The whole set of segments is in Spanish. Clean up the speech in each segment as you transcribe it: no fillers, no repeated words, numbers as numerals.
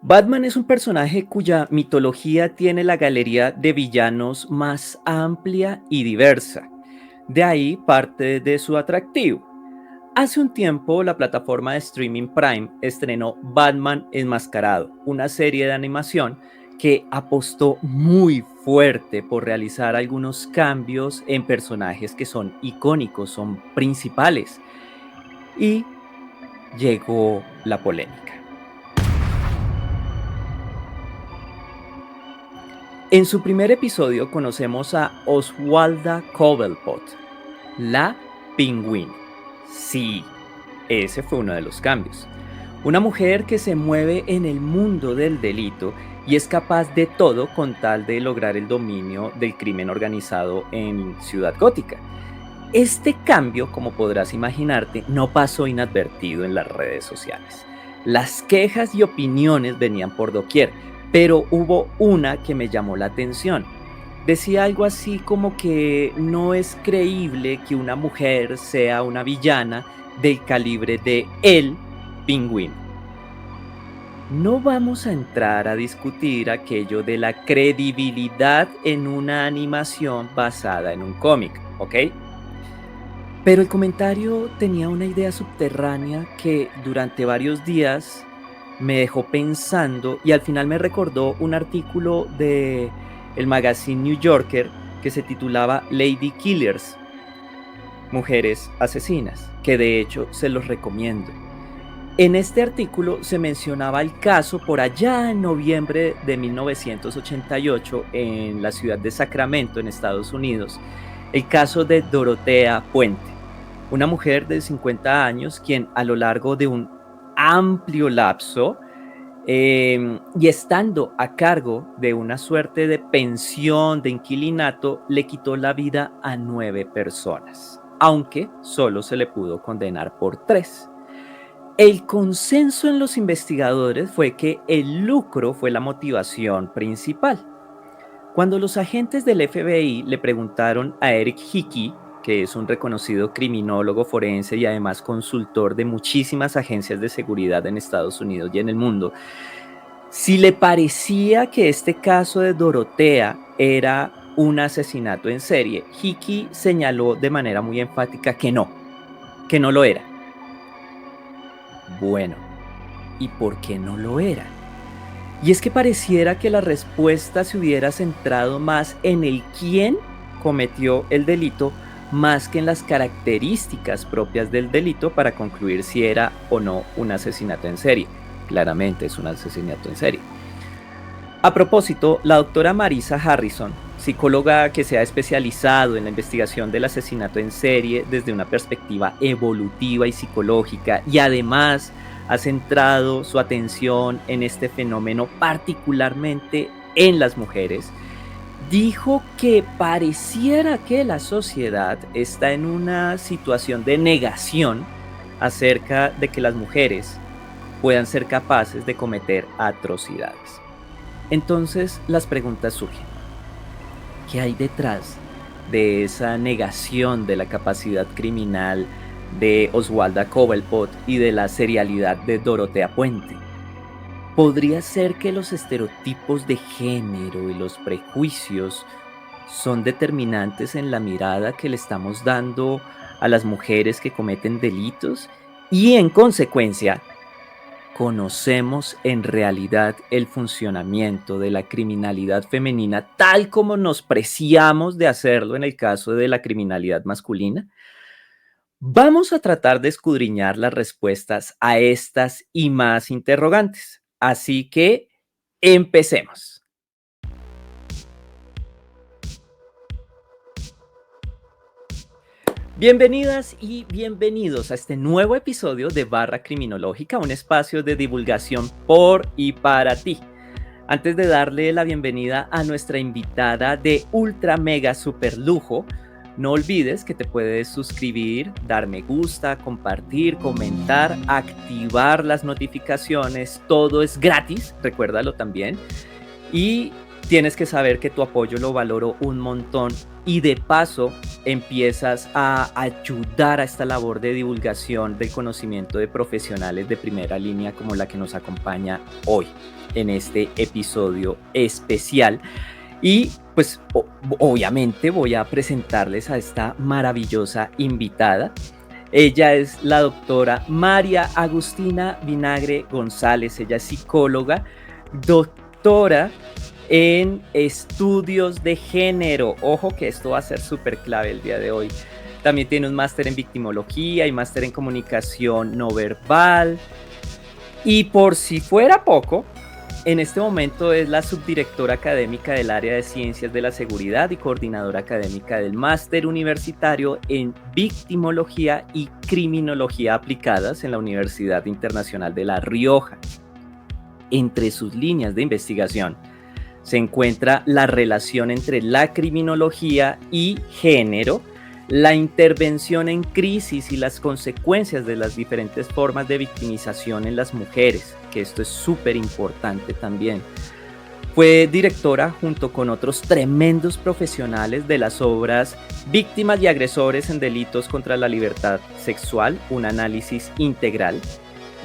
Batman es un personaje cuya mitología tiene la galería de villanos más amplia y diversa. De ahí parte de su atractivo. Hace un tiempo, la plataforma de streaming Prime estrenó Batman Enmascarado, una serie de animación que apostó muy fuerte por realizar algunos cambios en personajes que son icónicos, son principales. Y llegó la polémica. En su primer episodio conocemos a Oswalda Cobblepot, la Pingüino. Sí, ese fue uno de los cambios. Una mujer que se mueve en el mundo del delito y es capaz de todo con tal de lograr el dominio del crimen organizado en Ciudad Gótica. Este cambio, como podrás imaginarte, no pasó inadvertido en las redes sociales. Las quejas y opiniones venían por doquier, pero hubo una que me llamó la atención. Decía algo así como que no es creíble que una mujer sea una villana del calibre de El Pingüino. No vamos a entrar a discutir aquello de la credibilidad en una animación basada en un cómic, ¿ok? Pero el comentario tenía una idea subterránea que durante varios días me dejó pensando y al final me recordó un artículo de el magazine New Yorker que se titulaba Lady Killers, Mujeres Asesinas, que de hecho se los recomiendo. En este artículo se mencionaba el caso por allá en noviembre de 1988 en la ciudad de Sacramento, en Estados Unidos, el caso de Dorotea Puente, una mujer de 50 años quien a lo largo de un amplio lapso y estando a cargo de una suerte de pensión de inquilinato, le quitó la vida a 9 personas, aunque solo se le pudo condenar por 3. El consenso en los investigadores fue que el lucro fue la motivación principal. Cuando los agentes del FBI le preguntaron a Eric Hickey, que es un reconocido criminólogo forense y además consultor de muchísimas agencias de seguridad en Estados Unidos y en el mundo, si le parecía que este caso de Dorotea era un asesinato en serie, Hickey señaló de manera muy enfática que no lo era. Bueno, ¿y por qué no lo era? Y es que pareciera que la respuesta se hubiera centrado más en el quién cometió el delito más que en las características propias del delito para concluir si era o no un asesinato en serie. Claramente es un asesinato en serie. A propósito, la doctora Marisa Harrison, psicóloga que se ha especializado en la investigación del asesinato en serie desde una perspectiva evolutiva y psicológica y además ha centrado su atención en este fenómeno particularmente en las mujeres, dijo que pareciera que la sociedad está en una situación de negación acerca de que las mujeres puedan ser capaces de cometer atrocidades. Entonces las preguntas surgen. ¿Qué hay detrás de esa negación de la capacidad criminal de Oswalda Cobblepot y de la serialidad de Dorotea Puente? ¿Podría ser que los estereotipos de género y los prejuicios son determinantes en la mirada que le estamos dando a las mujeres que cometen delitos? Y en consecuencia, ¿conocemos en realidad el funcionamiento de la criminalidad femenina tal como nos preciamos de hacerlo en el caso de la criminalidad masculina? Vamos a tratar de escudriñar las respuestas a estas y más interrogantes. Así que empecemos. Bienvenidas y bienvenidos a este nuevo episodio de Barra Criminológica, un espacio de divulgación por y para ti. Antes de darle la bienvenida a nuestra invitada de ultra mega super lujo, no olvides que te puedes suscribir, dar me gusta, compartir, comentar, activar las notificaciones, todo es gratis, recuérdalo también. Y tienes que saber que tu apoyo lo valoro un montón y de paso empiezas a ayudar a esta labor de divulgación del conocimiento de profesionales de primera línea como la que nos acompaña hoy en este episodio especial. Y pues obviamente voy a presentarles a esta maravillosa invitada. Ella es la doctora María Agustina Vinagre González. Ella es psicóloga, doctora en estudios de género. Ojo que esto va a ser súper clave el día de hoy. También tiene un máster en victimología y máster en comunicación no verbal. Y por si fuera poco, en este momento es la subdirectora académica del área de Ciencias de la Seguridad y coordinadora académica del máster universitario en Victimología y Criminología aplicadas en la Universidad Internacional de La Rioja. Entre sus líneas de investigación se encuentra la relación entre la criminología y género, la intervención en crisis y las consecuencias de las diferentes formas de victimización en las mujeres, que esto es súper importante también. Fue directora junto con otros tremendos profesionales de las obras Víctimas y agresores en delitos contra la libertad sexual, un análisis integral,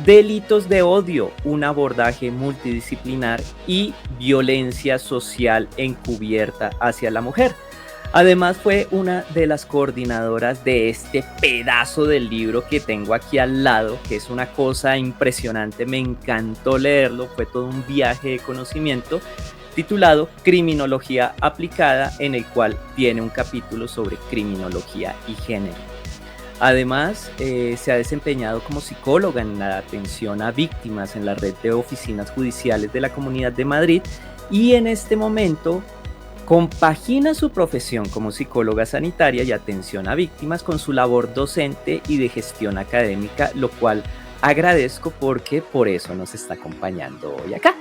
Delitos de odio, un abordaje multidisciplinar y violencia social encubierta hacia la mujer. Además fue una de las coordinadoras de este pedazo del libro que tengo aquí al lado, que es una cosa impresionante, me encantó leerlo, fue todo un viaje de conocimiento, titulado Criminología aplicada, en el cual tiene un capítulo sobre criminología y género. Además, se ha desempeñado como psicóloga en la atención a víctimas en la red de oficinas judiciales de la Comunidad de Madrid y en este momento compagina su profesión como psicóloga sanitaria y atención a víctimas con su labor docente y de gestión académica, lo cual agradezco porque por eso nos está acompañando hoy acá.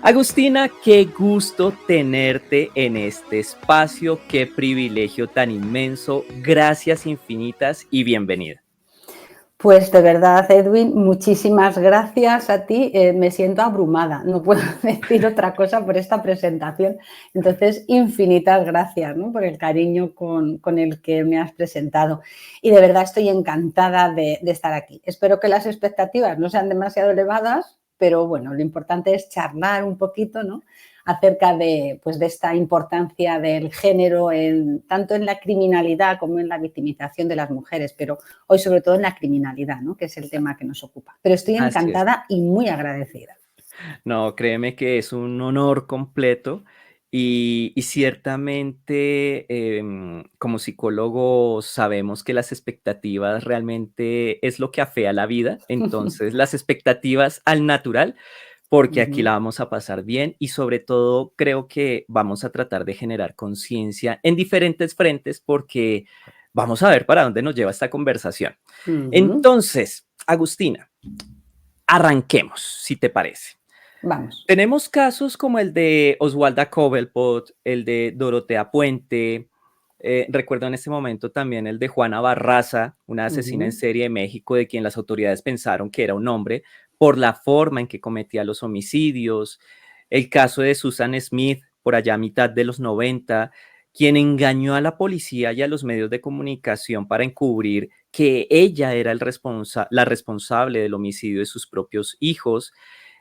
Agustina, qué gusto tenerte en este espacio, qué privilegio tan inmenso, gracias infinitas y bienvenida. Pues de verdad, Edwin, muchísimas gracias a ti. Me siento abrumada, no puedo decir otra cosa por esta presentación. Entonces, infinitas gracias, ¿no?, por el cariño con el que me has presentado. Y de verdad estoy encantada de estar aquí. Espero que las expectativas no sean demasiado elevadas, pero bueno, lo importante es charlar un poquito, ¿no?, acerca de esta importancia del género tanto en la criminalidad como en la victimización de las mujeres, pero hoy sobre todo en la criminalidad, ¿no?, que es el tema que nos ocupa. Pero estoy encantada y muy agradecida. No, créeme que es un honor completo y ciertamente como psicólogos sabemos que las expectativas realmente es lo que afea la vida, entonces las expectativas al natural, porque aquí la vamos a pasar bien y sobre todo creo que vamos a tratar de generar conciencia en diferentes frentes porque vamos a ver para dónde nos lleva esta conversación. Entonces, Agustina, arranquemos, si te parece. Vamos. Tenemos casos como el de Oswalda Cobblepot, el de Dorotea Puente, recuerdo en este momento también el de Juana Barraza, una asesina en serie de México de quien las autoridades pensaron que era un hombre por la forma en que cometía los homicidios, el caso de Susan Smith por allá a mitad de los 90, quien engañó a la policía y a los medios de comunicación para encubrir que ella era la responsable del homicidio de sus propios hijos.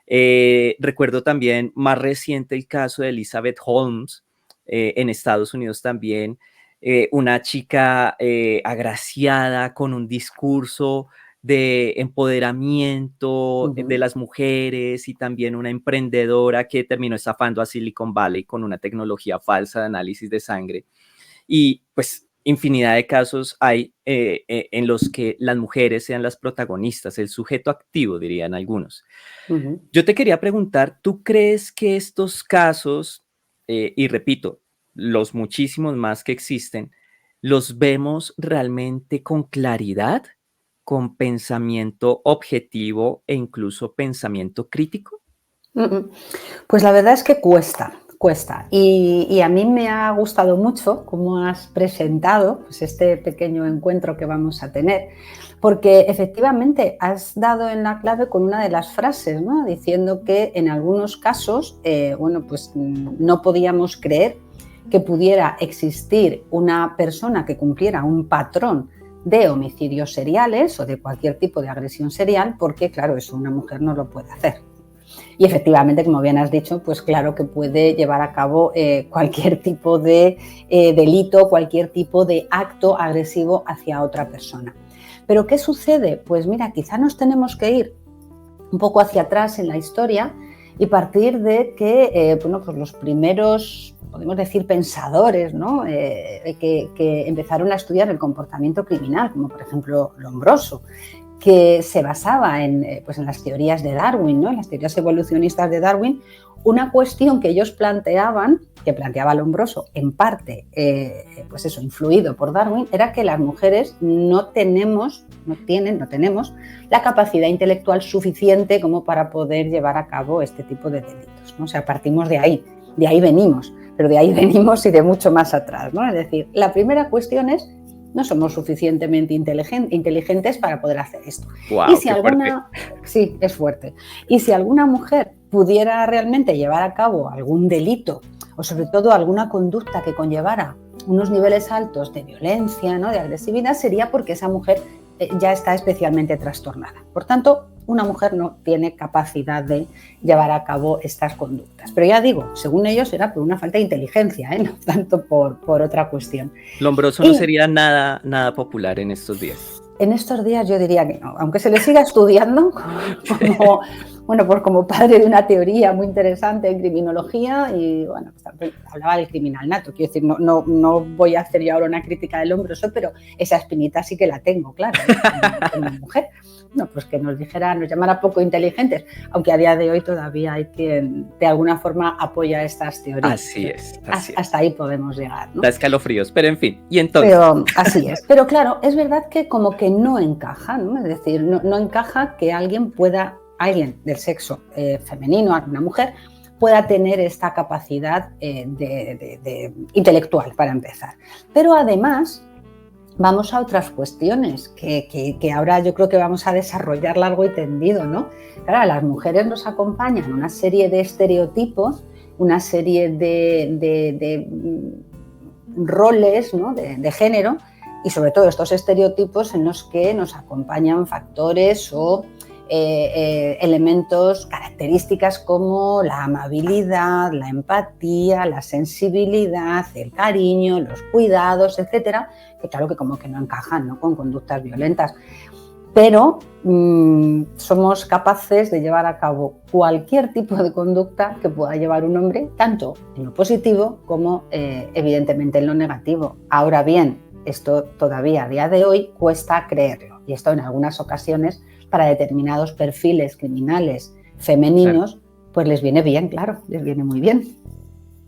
Recuerdo también más reciente el caso de Elizabeth Holmes en Estados Unidos también, una chica agraciada con un discurso de empoderamiento de las mujeres y también una emprendedora que terminó estafando a Silicon Valley con una tecnología falsa de análisis de sangre. Y pues infinidad de casos hay en los que las mujeres sean las protagonistas, el sujeto activo, dirían algunos. Yo te quería preguntar, ¿tú crees que estos casos, y repito, los muchísimos más que existen, los vemos realmente con claridad, con pensamiento objetivo e incluso pensamiento crítico? Pues la verdad es que cuesta. Y a mí me ha gustado mucho cómo has presentado este pequeño encuentro que vamos a tener, porque efectivamente has dado en la clave con una de las frases, ¿no?, diciendo que en algunos casos no podíamos creer que pudiera existir una persona que cumpliera un patrón de homicidios seriales o de cualquier tipo de agresión serial, porque claro, eso una mujer no lo puede hacer. Y efectivamente, como bien has dicho, pues claro que puede llevar a cabo cualquier tipo de delito, cualquier tipo de acto agresivo hacia otra persona. ¿Pero qué sucede? Pues mira, quizá nos tenemos que ir un poco hacia atrás en la historia y partir de que bueno, pues los primeros, podemos decir, pensadores, ¿no? que empezaron a estudiar el comportamiento criminal, como por ejemplo Lombroso, que se basaba pues en las teorías de Darwin, ¿no? En las teorías evolucionistas de Darwin. Una cuestión que ellos planteaban, que planteaba Lombroso, en parte, pues eso, influido por Darwin, era que las mujeres no tenemos la capacidad intelectual suficiente como para poder llevar a cabo este tipo de delitos, ¿no? O sea, partimos de ahí venimos, pero de ahí venimos y de mucho más atrás, ¿no? Es decir, la primera cuestión es: no somos suficientemente inteligentes para poder hacer esto. Wow, y si alguna, sí, es fuerte. Y si alguna mujer pudiera realmente llevar a cabo algún delito o sobre todo alguna conducta que conllevara unos niveles altos de violencia, ¿no? de agresividad, sería porque esa mujer ya está especialmente trastornada. Por tanto, una mujer no tiene capacidad de llevar a cabo estas conductas. Pero ya digo, según ellos era por una falta de inteligencia, no tanto por otra cuestión. Lombroso no sería nada popular en estos días. En estos días yo diría que no, aunque se le siga estudiando como padre de una teoría muy interesante en criminología y bueno, hablaba del criminal nato. Quiero decir, no voy a hacer yo ahora una crítica del Lombroso, pero esa espinita sí que la tengo, claro, como mujer. No, pues que nos llamara poco inteligentes, aunque a día de hoy todavía hay quien de alguna forma apoya estas teorías. Así es. Hasta ahí podemos llegar, ¿no? Da escalofríos, pero en fin, y entonces. Pero así es. Pero claro, es verdad que como que no encaja, ¿no? Es decir, no encaja que alguien del sexo femenino, una mujer, pueda tener esta capacidad de intelectual, para empezar. Pero además vamos a otras cuestiones que ahora yo creo que vamos a desarrollar largo y tendido, ¿no? Claro, a las mujeres nos acompañan una serie de estereotipos, una serie de roles, ¿no? de género, y sobre todo estos estereotipos en los que nos acompañan factores o elementos, características como la amabilidad, la empatía, la sensibilidad, el cariño, los cuidados, etcétera, que claro que como que no encajan, ¿no? con conductas violentas. Pero somos capaces de llevar a cabo cualquier tipo de conducta que pueda llevar un hombre, tanto en lo positivo como evidentemente en lo negativo. Ahora bien, esto todavía a día de hoy cuesta creerlo, y esto en algunas ocasiones para determinados perfiles criminales femeninos, claro, pues les viene bien, claro, les viene muy bien.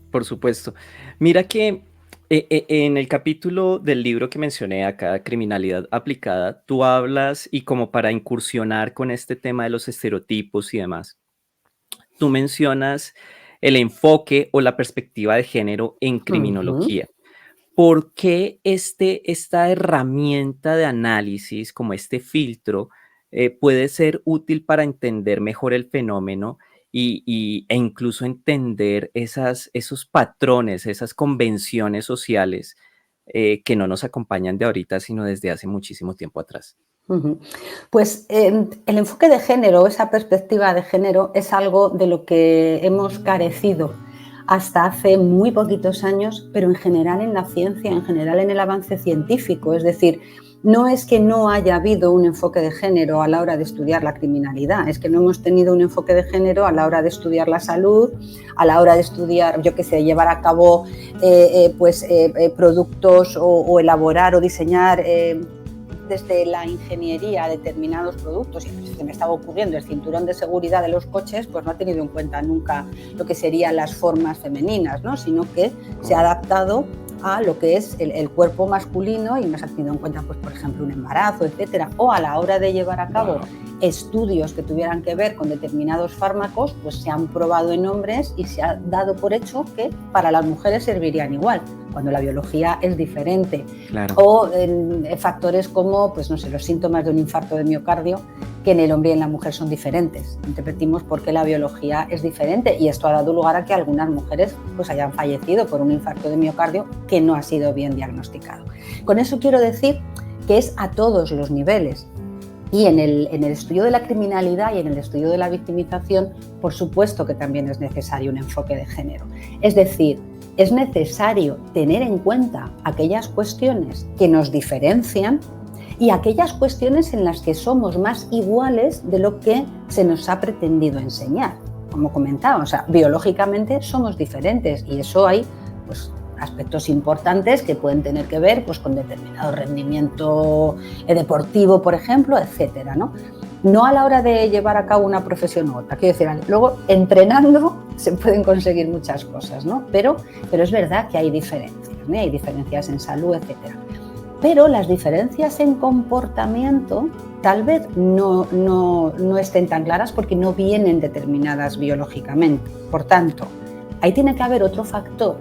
Por supuesto. Mira que en el capítulo del libro que mencioné acá, Criminalidad Aplicada, tú hablas, y como para incursionar con este tema de los estereotipos y demás, tú mencionas el enfoque o la perspectiva de género en criminología. ¿Por qué esta herramienta de análisis, como este filtro, puede ser útil para entender mejor el fenómeno e incluso entender esos patrones, esas convenciones sociales que no nos acompañan de ahorita, sino desde hace muchísimo tiempo atrás? Pues el enfoque de género, esa perspectiva de género, es algo de lo que hemos carecido hasta hace muy poquitos años, pero en general en la ciencia, en general en el avance científico. Es decir, no es que no haya habido un enfoque de género a la hora de estudiar la criminalidad, es que no hemos tenido un enfoque de género a la hora de estudiar la salud, a la hora de estudiar, llevar a cabo productos o elaborar o diseñar desde la ingeniería determinados productos. Y se me estaba ocurriendo el cinturón de seguridad de los coches, pues no ha tenido en cuenta nunca lo que serían las formas femeninas, ¿no? Sino que se ha adaptado a lo que es el cuerpo masculino y no se ha tenido en cuenta, pues, por ejemplo, un embarazo, etcétera. O a la hora de llevar a cabo estudios que tuvieran que ver con determinados fármacos, pues se han probado en hombres y se ha dado por hecho que para las mujeres servirían igual, cuando la biología es diferente. Claro. O factores como, pues no sé, los síntomas de un infarto de miocardio, que en el hombre y en la mujer son diferentes. Interpretimos por qué la biología es diferente, y esto ha dado lugar a que algunas mujeres pues hayan fallecido por un infarto de miocardio que no ha sido bien diagnosticado. Con eso quiero decir que es a todos los niveles. Y en el estudio de la criminalidad y en el estudio de la victimización, por supuesto que también es necesario un enfoque de género. Es decir, es necesario tener en cuenta aquellas cuestiones que nos diferencian y aquellas cuestiones en las que somos más iguales de lo que se nos ha pretendido enseñar. Como comentaba, o sea, biológicamente somos diferentes, y eso hay pues aspectos importantes que pueden tener que ver pues con determinado rendimiento deportivo, por ejemplo, etcétera, ¿no? No a la hora de llevar a cabo una profesión u otra. Quiero decir, luego entrenando se pueden conseguir muchas cosas, ¿no? Pero es verdad que hay diferencias, ¿no? Hay diferencias en salud, etcétera. Pero las diferencias en comportamiento tal vez no estén tan claras porque no vienen determinadas biológicamente. Por tanto, ahí tiene que haber otro factor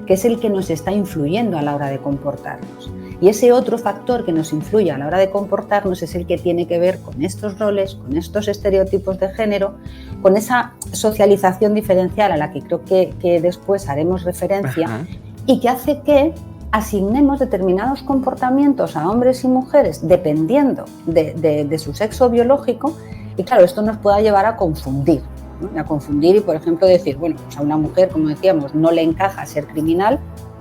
que es el que nos está influyendo a la hora de comportarnos. Y ese otro factor que nos influye a la hora de comportarnos es el que tiene que ver con estos roles, con estos estereotipos de género, con esa socialización diferencial a la que creo que después haremos referencia. Ajá. Y que hace que asignemos determinados comportamientos a hombres y mujeres dependiendo de su sexo biológico, y claro, esto nos puede llevar a confundir, ¿no? A confundir y, por ejemplo, decir, bueno, pues a una mujer, como decíamos, no le encaja ser criminal,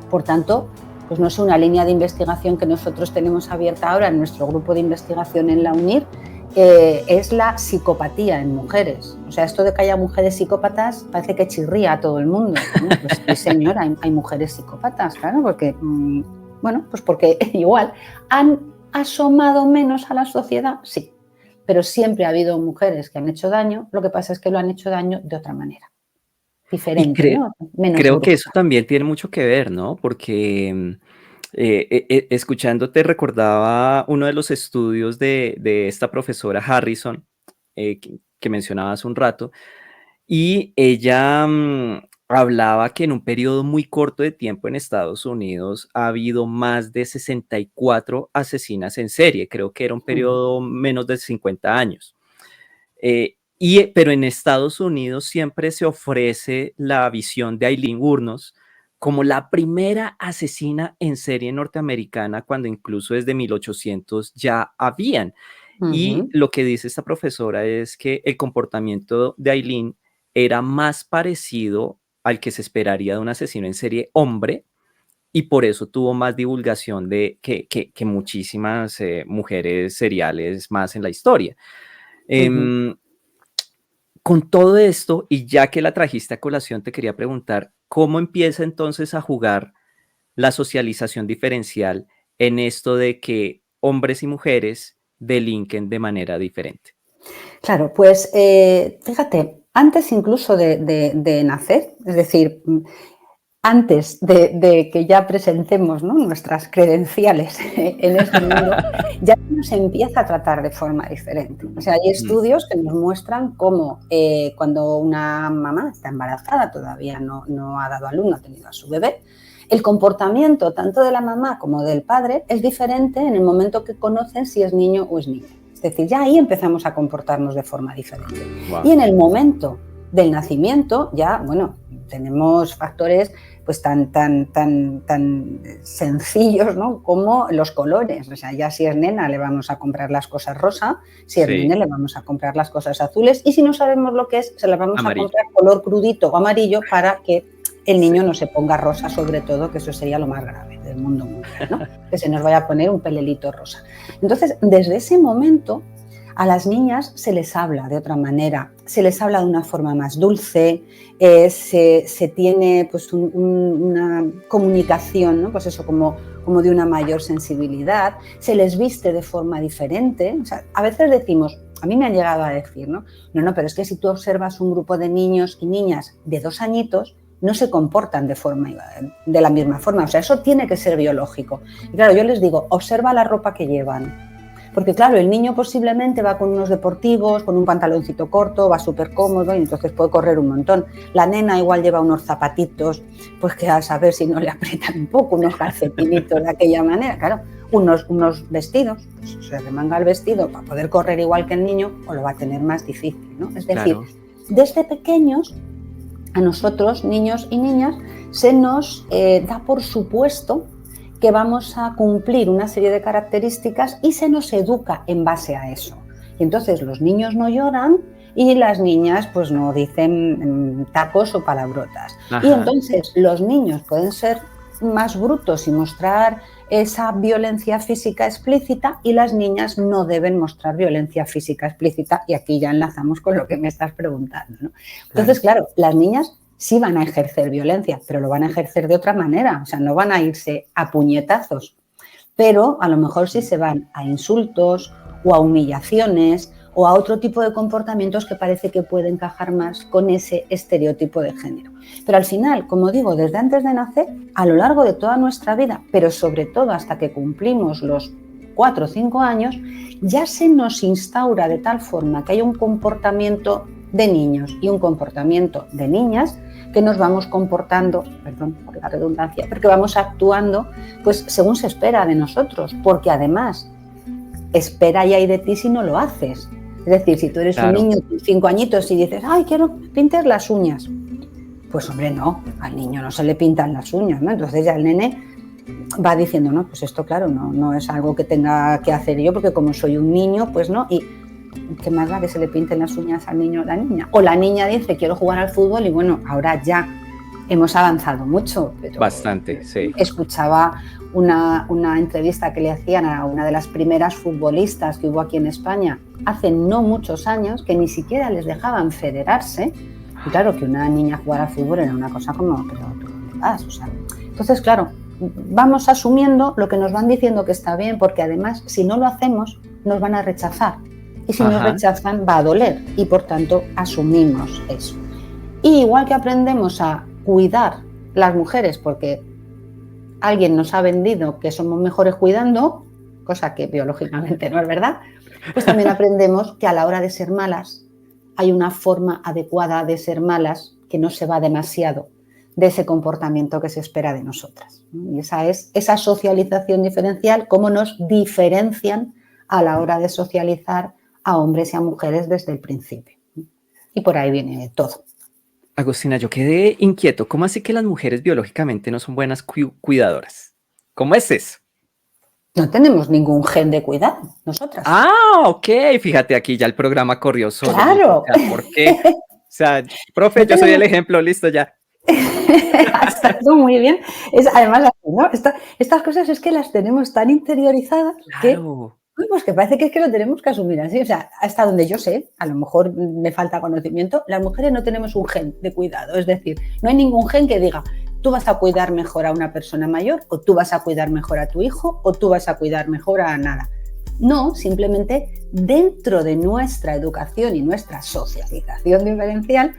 por tanto, pues no sé, una línea de investigación que nosotros tenemos abierta ahora en nuestro grupo de investigación en la UNIR, es la psicopatía en mujeres. O sea, esto de que haya mujeres psicópatas parece que chirría a todo el mundo, ¿no? Pues sí, señora, hay mujeres psicópatas, claro, porque, bueno, pues porque igual han asomado menos a la sociedad, sí, pero siempre ha habido mujeres que han hecho daño, lo que pasa es que lo han hecho daño de otra manera, diferente, ¿no? Menos creo brutal. que eso también tiene mucho que ver, ¿no? Porque escuchándote recordaba uno de los estudios de esta profesora Harrison, que mencionaba hace un rato, y ella hablaba que en un periodo muy corto de tiempo en Estados Unidos ha habido más de 64 asesinas en serie. Creo que era un periodo menos de 50 años. Pero en Estados Unidos siempre se ofrece la visión de Aileen Wuornos como la primera asesina en serie norteamericana, cuando incluso desde 1800 ya habían. Y lo que dice esta profesora es que el comportamiento de Aileen era más parecido al que se esperaría de un asesino en serie hombre, y por eso tuvo más divulgación que muchísimas mujeres seriales más en la historia. Con todo esto, y ya que la trajiste a colación, te quería preguntar, ¿cómo empieza entonces a jugar la socialización diferencial en esto de que hombres y mujeres delinquen de manera diferente? Claro, pues fíjate, antes incluso de nacer, es decir, antes de que ya presentemos, ¿no?, nuestras credenciales en este mundo, ya nos empieza a tratar de forma diferente. O sea, hay estudios que nos muestran cómo cuando una mamá está embarazada, todavía no ha dado a luz, no ha tenido a su bebé, el comportamiento tanto de la mamá como del padre es diferente en el momento que conocen si es niño o es niña. Es decir, ya ahí empezamos a comportarnos de forma diferente. Wow. Y en el momento del nacimiento ya, bueno, tenemos factores pues tan sencillos, ¿no?, como los colores. O sea, ya si es nena le vamos a comprar las cosas rosa, si es nene le vamos a comprar las cosas azules, y si no sabemos lo que es, se las vamos a comprar color crudito o amarillo para que el niño no se ponga rosa, sobre todo, que eso sería lo más grave del mundo mundial, ¿no? Que se nos vaya a poner un pelelito rosa. Entonces, desde ese momento, a las niñas se les habla de otra manera, se les habla de una forma más dulce, se tiene pues una comunicación, ¿no?, pues eso, como de una mayor sensibilidad, se les viste de forma diferente. O sea, a veces decimos, a mí me han llegado a decir, no, pero es que si tú observas un grupo de niños y niñas de 2 añitos, no se comportan de la misma forma. O sea, eso tiene que ser biológico. Y claro, yo les digo, observa la ropa que llevan. Porque claro, el niño posiblemente va con unos deportivos, con un pantaloncito corto, va súper cómodo y entonces puede correr un montón. La nena igual lleva unos zapatitos, pues que a saber si no le aprietan un poco, unos calcetinitos de aquella manera, claro. Unos vestidos, pues se remanga el vestido para poder correr igual que el niño o lo va a tener más difícil, ¿no? Es decir, Claro. desde pequeños, a nosotros, niños y niñas, se nos da por supuesto que vamos a cumplir una serie de características y se nos educa en base a eso. Y entonces los niños no lloran y las niñas pues no dicen tacos o palabrotas. Ajá. Y entonces los niños pueden ser más brutos y mostrar esa violencia física explícita y las niñas no deben mostrar violencia física explícita, y aquí ya enlazamos con lo que me estás preguntando, ¿no? Entonces, claro, las niñas sí van a ejercer violencia, pero lo van a ejercer de otra manera, o sea, no van a irse a puñetazos, pero a lo mejor sí se van a insultos o a humillaciones o a otro tipo de comportamientos que parece que puede encajar más con ese estereotipo de género. Pero al final, como digo, desde antes de nacer, a lo largo de toda nuestra vida, pero sobre todo hasta que cumplimos los 4 o 5 años, ya se nos instaura de tal forma que hay un comportamiento de niños y un comportamiento de niñas que nos vamos comportando, perdón por la redundancia, porque vamos actuando pues según se espera de nosotros, porque además espera y hay de ti si no lo haces. Es decir, si tú eres un niño de 5 añitos y dices, ay, quiero pintar las uñas, pues hombre, no, al niño no se le pintan las uñas, ¿no? Entonces ya el nene va diciendo, no, pues esto claro, no es algo que tenga que hacer yo, porque como soy un niño, pues no, y ¿qué más da que se le pinten las uñas al niño o la niña? O la niña dice, quiero jugar al fútbol, y bueno, ahora ya hemos avanzado mucho. Pero bastante, sí. Escuchaba una entrevista que le hacían a una de las primeras futbolistas que hubo aquí en España hace no muchos años, que ni siquiera les dejaban federarse. Y claro, que una niña jugara al fútbol era una cosa como, pero ¿tú dónde vas? O sea, entonces, claro, vamos asumiendo lo que nos van diciendo que está bien, porque además, si no lo hacemos, nos van a rechazar. Y si nos rechazan, va a doler. Y por tanto, asumimos eso. Y igual que aprendemos a cuidar las mujeres, porque alguien nos ha vendido que somos mejores cuidando, cosa que biológicamente no es verdad, pues también aprendemos que a la hora de ser malas hay una forma adecuada de ser malas que no se va demasiado de ese comportamiento que se espera de nosotras. Y esa es esa socialización diferencial, cómo nos diferencian a la hora de socializar a hombres y a mujeres desde el principio. Y por ahí viene todo. Agustina, yo quedé inquieto. ¿Cómo así que las mujeres biológicamente no son buenas cuidadoras? ¿Cómo es eso? No tenemos ningún gen de cuidado, nosotras. Ah, ok. Fíjate, aquí ya el programa corrió solo. ¡Claro! O sea, ¿por qué? O sea, profe, yo soy el ejemplo, listo ya. Ha estado muy bien. Además, ¿no? Estas cosas es que las tenemos tan interiorizadas Claro. pues que parece que es que lo tenemos que asumir así. O sea, hasta donde yo sé, a lo mejor me falta conocimiento, las mujeres no tenemos un gen de cuidado. Es decir, no hay ningún gen que diga, tú vas a cuidar mejor a una persona mayor, o tú vas a cuidar mejor a tu hijo, o tú vas a cuidar mejor a nada. No, simplemente dentro de nuestra educación y nuestra socialización diferencial,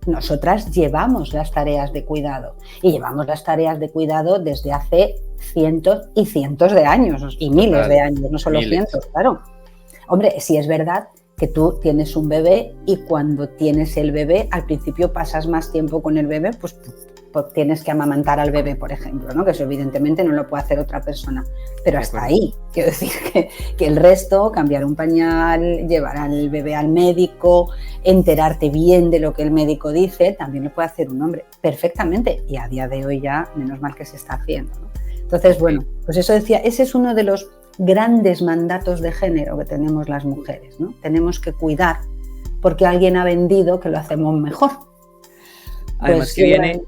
nosotras llevamos las tareas de cuidado, y llevamos las tareas de cuidado desde hace cientos y cientos de años y miles de años, no solo cientos, claro. Hombre, sí es verdad que tú tienes un bebé y cuando tienes el bebé, al principio pasas más tiempo con el bebé, pues tienes que amamantar al bebé, por ejemplo, ¿no? Que eso evidentemente no lo puede hacer otra persona, pero hasta ahí. Quiero decir que el resto, cambiar un pañal, llevar al bebé al médico, enterarte bien de lo que el médico dice, también lo puede hacer un hombre perfectamente, y a día de hoy ya menos mal que se está haciendo, ¿no? Entonces, bueno, pues eso decía, ese es uno de los grandes mandatos de género que tenemos las mujeres, ¿no? Tenemos que cuidar porque alguien ha vendido que lo hacemos mejor. Además que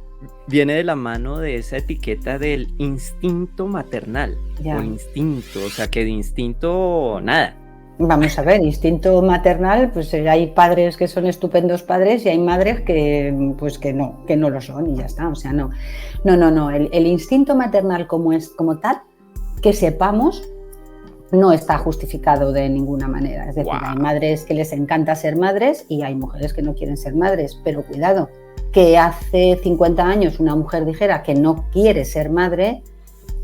viene de la mano de esa etiqueta del instinto maternal, o instinto, o sea que de instinto nada. Vamos a ver, instinto maternal, pues hay padres que son estupendos padres y hay madres que pues que no lo son y ya está, o sea, no, el instinto maternal como tal, que sepamos, no está justificado de ninguna manera, es decir, hay madres que les encanta ser madres y hay mujeres que no quieren ser madres, pero cuidado, que hace 50 años una mujer dijera que no quiere ser madre,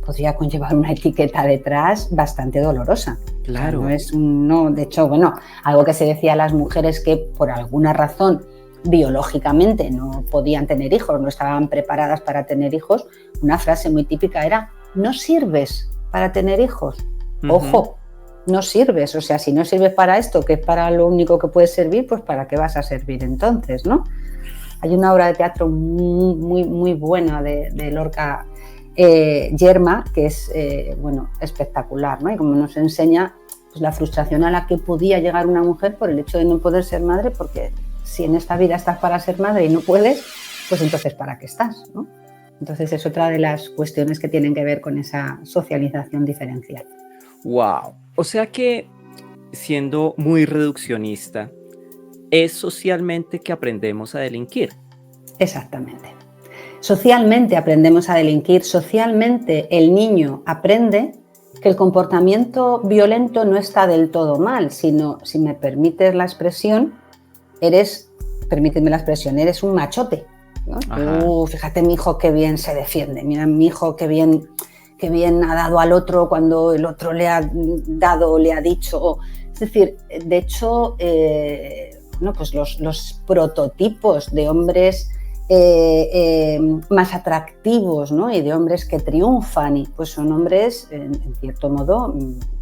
podría conllevar una etiqueta detrás bastante dolorosa. Claro. De hecho, bueno, algo que se decía a las mujeres que por alguna razón biológicamente no podían tener hijos, no estaban preparadas para tener hijos, una frase muy típica era: no sirves para tener hijos. Ojo, no sirves, o sea, si no sirves para esto, que es para lo único que puedes servir, pues ¿para qué vas a servir entonces, no? Hay una obra de teatro muy, muy buena de Lorca, Yerma, que es espectacular, ¿no? Y como nos enseña pues, la frustración a la que podía llegar una mujer por el hecho de no poder ser madre, porque si en esta vida estás para ser madre y no puedes, pues entonces ¿para qué estás, no? Entonces es otra de las cuestiones que tienen que ver con esa socialización diferencial. Wow. O sea que, siendo muy reduccionista, es socialmente que aprendemos a delinquir. Exactamente. Socialmente aprendemos a delinquir, socialmente el niño aprende que el comportamiento violento no está del todo mal, sino, si me permites la expresión, eres un machote, ¿no? Fíjate mi hijo qué bien se defiende, mira mi hijo qué bien ha dado al otro cuando el otro le ha dado, le ha dicho. Es decir, de hecho, pues los prototipos de hombres más atractivos, ¿no? Y de hombres que triunfan, y pues son hombres, en cierto modo,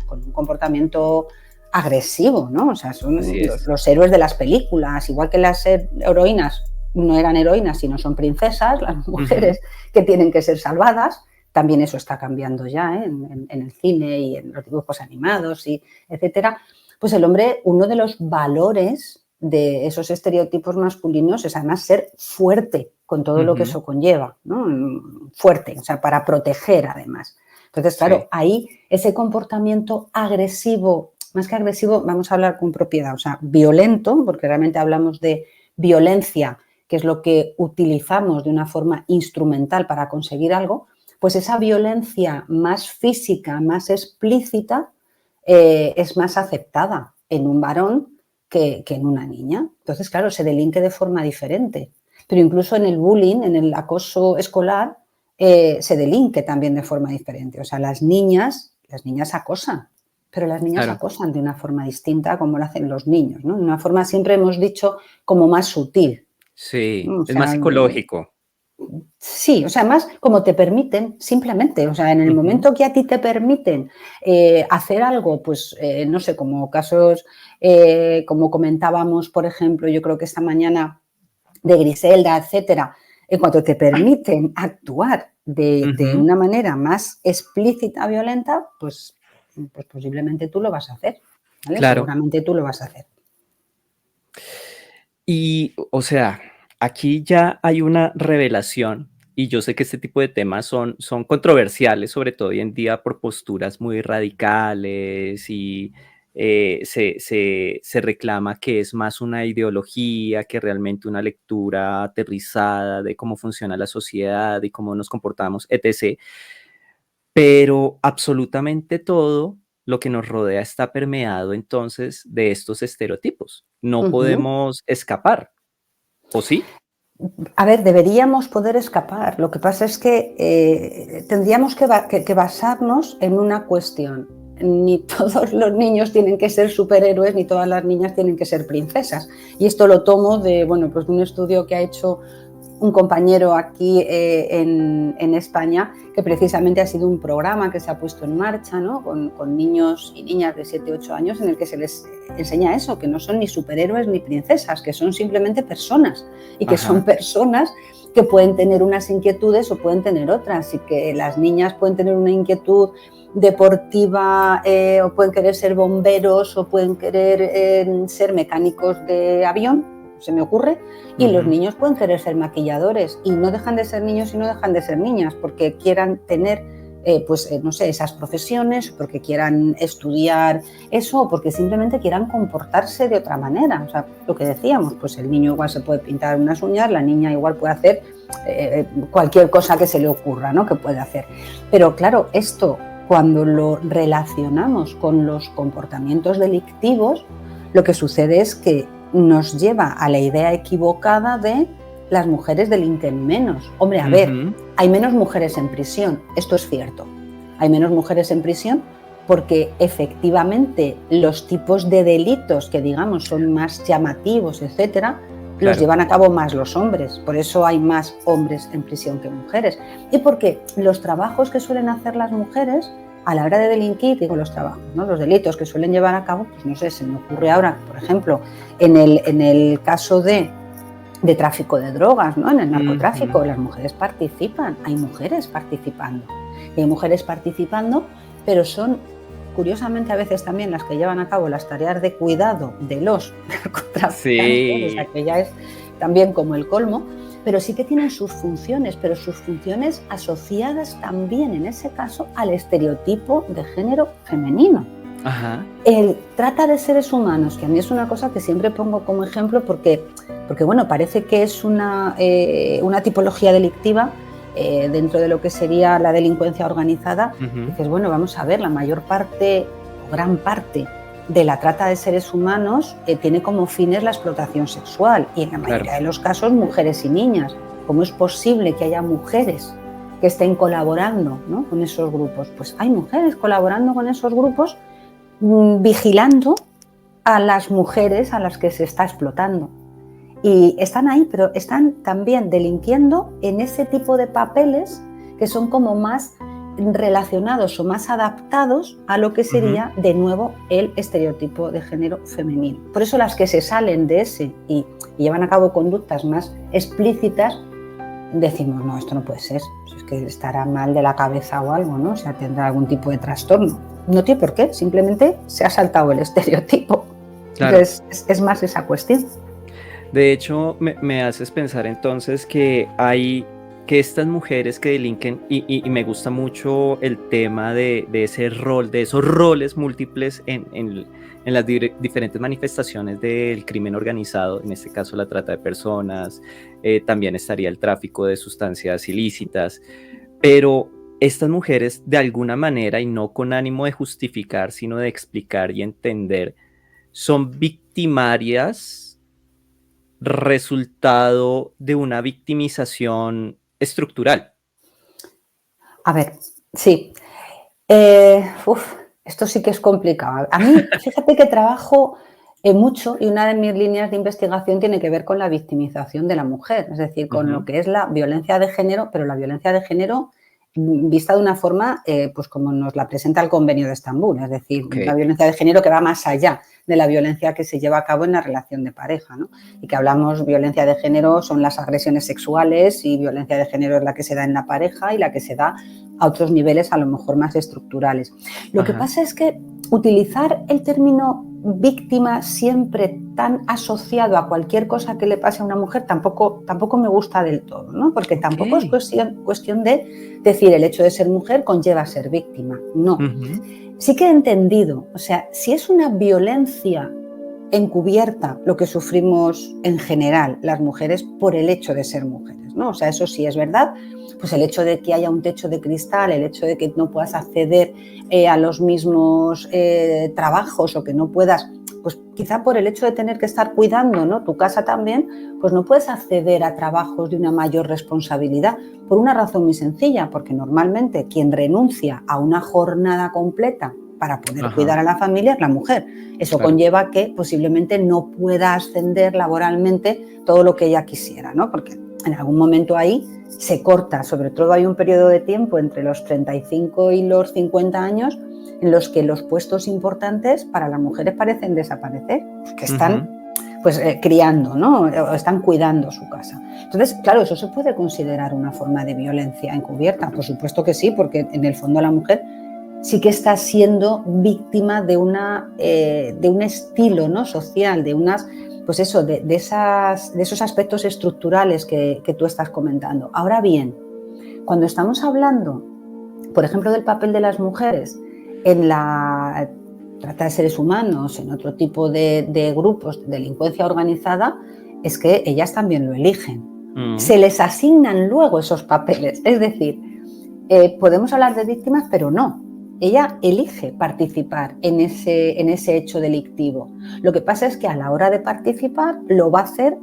con un comportamiento agresivo, ¿no? O sea, son los héroes de las películas, igual que las heroínas no eran heroínas, sino son princesas, las mujeres que tienen que ser salvadas. También eso está cambiando ya, ¿eh? en el cine y en los dibujos animados, y etcétera. Pues el hombre, uno de los valores de esos estereotipos masculinos es además ser fuerte con todo lo que eso conlleva, ¿no? Fuerte, o sea, para proteger además. Entonces, claro, ahí ese comportamiento agresivo, más que agresivo, vamos a hablar con propiedad, o sea, violento, porque realmente hablamos de violencia, que es lo que utilizamos de una forma instrumental para conseguir algo, pues esa violencia más física, más explícita, es más aceptada en un varón que en una niña. Entonces, claro, se delinque de forma diferente. Pero incluso en el bullying, en el acoso escolar, se delinque también de forma diferente. O sea, las niñas acosan, pero las niñas acosan de una forma distinta como lo hacen los niños, ¿no? De una forma, siempre hemos dicho, como más sutil. Sí, es más psicológico. Sí, o sea, más como te permiten, simplemente, o sea, en el momento que a ti te permiten hacer algo, pues no sé, como casos, como comentábamos, por ejemplo, yo creo que esta mañana de Griselda, etcétera, en cuanto te permiten actuar de una manera más explícita, violenta, pues posiblemente tú lo vas a hacer, ¿vale? Claro. Seguramente tú lo vas a hacer. Y, o sea, aquí ya hay una revelación, y yo sé que este tipo de temas son controversiales, sobre todo hoy en día por posturas muy radicales, y se reclama que es más una ideología que realmente una lectura aterrizada de cómo funciona la sociedad y cómo nos comportamos, etc. Pero absolutamente todo lo que nos rodea está permeado entonces de estos estereotipos. No podemos escapar, ¿o sí? A ver, deberíamos poder escapar. Lo que pasa es que tendríamos que basarnos en una cuestión. Ni todos los niños tienen que ser superhéroes, ni todas las niñas tienen que ser princesas. Y esto lo tomo de un estudio que ha hecho un compañero aquí en España, que precisamente ha sido un programa que se ha puesto en marcha, ¿no? con niños y niñas de 7 u 8 años, en el que se les enseña eso, que no son ni superhéroes ni princesas, que son simplemente personas, y que son personas que pueden tener unas inquietudes o pueden tener otras, y que las niñas pueden tener una inquietud deportiva, o pueden querer ser bomberos, o pueden querer ser mecánicos de avión, se me ocurre, y los niños pueden querer ser maquilladores, y no dejan de ser niños y no dejan de ser niñas porque quieran tener no sé, esas profesiones, porque quieran estudiar eso, o porque simplemente quieran comportarse de otra manera. O sea, lo que decíamos, pues el niño igual se puede pintar unas uñas, la niña igual puede hacer cualquier cosa que se le ocurra, ¿no? Que puede hacer. Pero claro, esto, cuando lo relacionamos con los comportamientos delictivos, lo que sucede es que nos lleva a la idea equivocada de las mujeres delinquen menos. Hombre, a ver, hay menos mujeres en prisión, esto es cierto, hay menos mujeres en prisión porque efectivamente los tipos de delitos que digamos son más llamativos, etcétera, los llevan a cabo más los hombres. Por eso hay más hombres en prisión que mujeres. Y porque los trabajos que suelen hacer las mujeres a la hora de delinquir, digo los trabajos, ¿no? Los delitos que suelen llevar a cabo, pues no sé, se me ocurre ahora, por ejemplo, en el caso de tráfico de drogas, ¿no? En el narcotráfico, las mujeres participan, hay mujeres participando. Y hay mujeres participando, pero son curiosamente a veces también las que llevan a cabo las tareas de cuidado de los narcotraficantes, sí. O sea que ya es también como el colmo, pero sí que tienen sus funciones, pero sus funciones asociadas también en ese caso al estereotipo de género femenino. Ajá. El trata de seres humanos, que a mí es una cosa que siempre pongo como ejemplo porque bueno, parece que es una tipología delictiva dentro de lo que sería la delincuencia organizada. Dices, bueno, vamos a ver, la mayor parte o gran parte de la trata de seres humanos tiene como fines la explotación sexual y en la mayoría de los casos mujeres y niñas. ¿Cómo es posible que haya mujeres que estén colaborando, ¿no? con esos grupos? Pues hay mujeres colaborando con esos grupos, vigilando a las mujeres a las que se está explotando. Y están ahí, pero están también delinquiendo en ese tipo de papeles que son como más relacionados o más adaptados a lo que sería, de nuevo, el estereotipo de género femenino. Por eso las que se salen de ese y llevan a cabo conductas más explícitas, decimos, no, esto no puede ser, es que estará mal de la cabeza o algo, ¿no? O sea, tendrá algún tipo de trastorno. No tiene por qué, simplemente se ha saltado el estereotipo. Claro. Entonces, es más esa cuestión. De hecho, me haces pensar entonces que estas mujeres que delinquen, y me gusta mucho el tema de ese rol, de esos roles múltiples en las diferentes manifestaciones del crimen organizado, en este caso la trata de personas, también estaría el tráfico de sustancias ilícitas, pero estas mujeres de alguna manera, y no con ánimo de justificar, sino de explicar y entender, son victimarias resultado de una victimización estructural. A ver, sí. Esto sí que es complicado. A mí, fíjate que trabajo mucho y una de mis líneas de investigación tiene que ver con la victimización de la mujer, es decir, con lo que es la violencia de género, pero la violencia de género vista de una forma, pues como nos la presenta el Convenio de Estambul, es decir, la violencia de género que va más allá de la violencia que se lleva a cabo en la relación de pareja, ¿no? Y que hablamos, violencia de género son las agresiones sexuales y violencia de género es la que se da en la pareja y la que se da a otros niveles a lo mejor más estructurales. Lo que pasa es que utilizar el término víctima siempre tan asociado a cualquier cosa que le pase a una mujer tampoco me gusta del todo, ¿no? Porque tampoco es cuestión de decir el hecho de ser mujer conlleva ser víctima, no. Sí que he entendido, o sea, si es una violencia encubierta lo que sufrimos en general las mujeres por el hecho de ser mujeres, ¿no? O sea, eso sí es verdad, pues el hecho de que haya un techo de cristal, el hecho de que no puedas acceder a los mismos trabajos o que no puedas, pues quizá por el hecho de tener que estar cuidando, ¿no? tu casa también, pues no puedes acceder a trabajos de una mayor responsabilidad por una razón muy sencilla, porque normalmente quien renuncia a una jornada completa para poder cuidar a la familia es la mujer. Eso conlleva que posiblemente no pueda ascender laboralmente todo lo que ella quisiera, ¿no? Porque en algún momento ahí se corta, sobre todo hay un periodo de tiempo entre los 35 y los 50 años en los que los puestos importantes para las mujeres parecen desaparecer, que están criando, ¿no? O están cuidando su casa. Entonces, claro, eso se puede considerar una forma de violencia encubierta, por supuesto que sí, porque en el fondo la mujer sí que está siendo víctima de un estilo, ¿no? social, de unas, pues eso, de esos aspectos estructurales que tú estás comentando. Ahora bien, cuando estamos hablando, por ejemplo, del papel de las mujeres en la trata de seres humanos, en otro tipo de grupos de delincuencia organizada, es que ellas también lo eligen. Se les asignan luego esos papeles. Es decir, podemos hablar de víctimas, pero no. Ella elige participar en ese hecho delictivo. Lo que pasa es que a la hora de participar lo va a hacer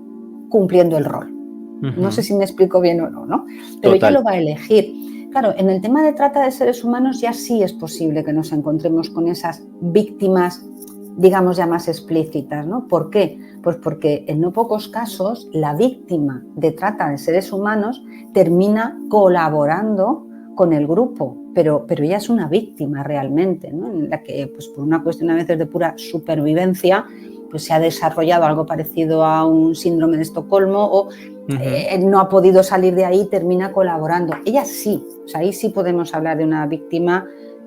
cumpliendo el rol. No sé si me explico bien o no, ¿no? Pero ella lo va a elegir. Claro, en el tema de trata de seres humanos ya sí es posible que nos encontremos con esas víctimas, digamos ya más explícitas, ¿no? ¿Por qué? Pues porque en no pocos casos la víctima de trata de seres humanos termina colaborando con el grupo, pero ella es una víctima realmente, ¿no? En la que, pues por una cuestión a veces de pura supervivencia, pues se ha desarrollado algo parecido a un síndrome de Estocolmo o no ha podido salir de ahí, termina colaborando. Ella sí, o sea, ahí sí podemos hablar de una víctima,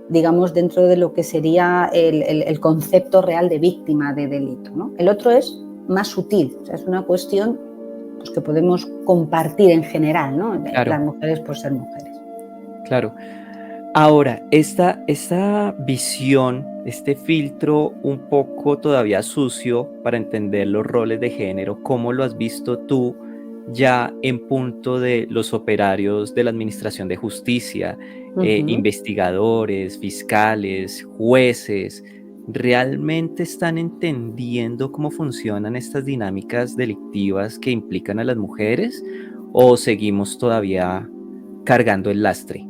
digamos, dentro de lo que sería el concepto real de víctima de delito, ¿no? El otro es más sutil, o sea, es una cuestión pues, que podemos compartir en general, ¿no? Claro, Las mujeres por ser mujeres. claro. Ahora, esta visión, este filtro un poco todavía sucio para entender los roles de género, ¿cómo lo has visto tú ya en punto de los operarios de la Administración de Justicia, investigadores, fiscales, jueces? ¿Realmente están entendiendo cómo funcionan estas dinámicas delictivas que implican a las mujeres o seguimos todavía cargando el lastre?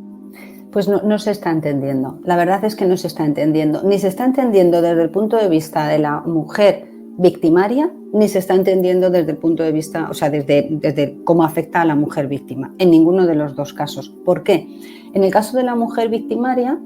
Pues no se está entendiendo. La verdad es que no se está entendiendo. Ni se está entendiendo desde el punto de vista de la mujer victimaria, ni se está entendiendo desde el punto de vista, o sea, desde cómo afecta a la mujer víctima, en ninguno de los dos casos. ¿Por qué? En el caso de la mujer victimaria,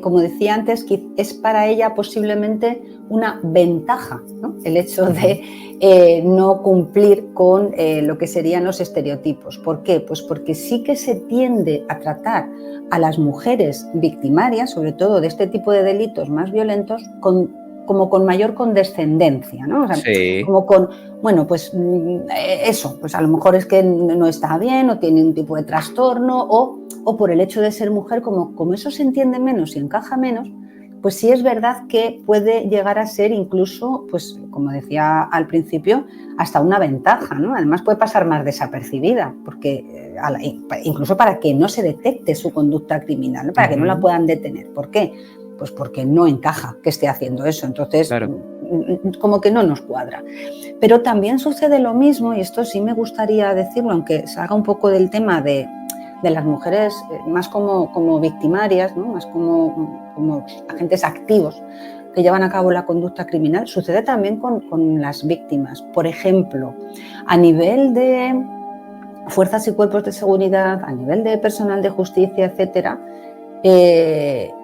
como decía antes, es para ella posiblemente una ventaja, ¿no? El hecho de no cumplir con lo que serían los estereotipos. ¿Por qué? Pues porque sí que se tiende a tratar a las mujeres victimarias, sobre todo de este tipo de delitos más violentos, como con mayor condescendencia, ¿no? O sea, Sí. como con, bueno, pues eso, pues a lo mejor es que no está bien o tiene un tipo de trastorno o por el hecho de ser mujer, como eso se entiende menos y encaja menos, pues sí es verdad que puede llegar a ser incluso, pues como decía al principio, hasta una ventaja, ¿no? Además puede pasar más desapercibida, porque incluso para que no se detecte su conducta criminal, ¿no? Para que no la puedan detener. ¿Por qué? Pues porque no encaja que esté haciendo eso, entonces Claro. como que no nos cuadra. Pero también sucede lo mismo, y esto sí me gustaría decirlo, aunque salga un poco del tema de las mujeres más como victimarias, ¿no? Más como agentes activos que llevan a cabo la conducta criminal, sucede también con las víctimas. Por ejemplo, a nivel de fuerzas y cuerpos de seguridad, a nivel de personal de justicia, etcétera,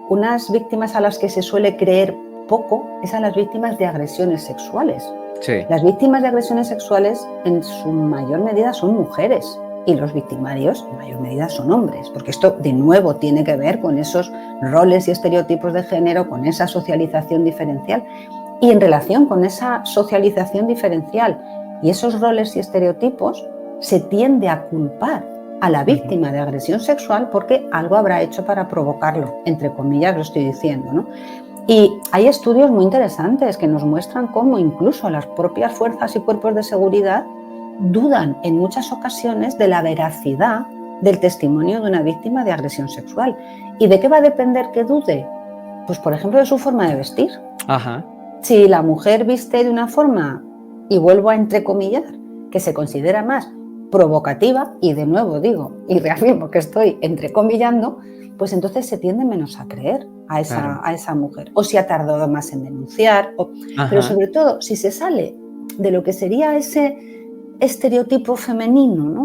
unas víctimas a las que se suele creer poco es a las víctimas de agresiones sexuales. Sí. Las víctimas de agresiones sexuales en su mayor medida son mujeres y los victimarios en mayor medida son hombres, porque esto de nuevo tiene que ver con esos roles y estereotipos de género, con esa socialización diferencial. Y en relación con esa socialización diferencial y esos roles y estereotipos, se tiende a culpar a la víctima de agresión sexual porque algo habrá hecho para provocarlo, entre comillas lo estoy diciendo, ¿no? Y hay estudios muy interesantes que nos muestran cómo incluso las propias fuerzas y cuerpos de seguridad dudan en muchas ocasiones de la veracidad del testimonio de una víctima de agresión sexual. ¿Y de qué va a depender que dude? Pues por ejemplo de su forma de vestir. Ajá. Si la mujer viste de una forma, y vuelvo a entrecomillar, que se considera más provocativa, y de nuevo digo, y reafirmo que estoy entrecomillando, pues entonces se tiende menos a creer a esa mujer. O si ha tardado más en denunciar, pero sobre todo si se sale de lo que sería ese estereotipo femenino, ¿no?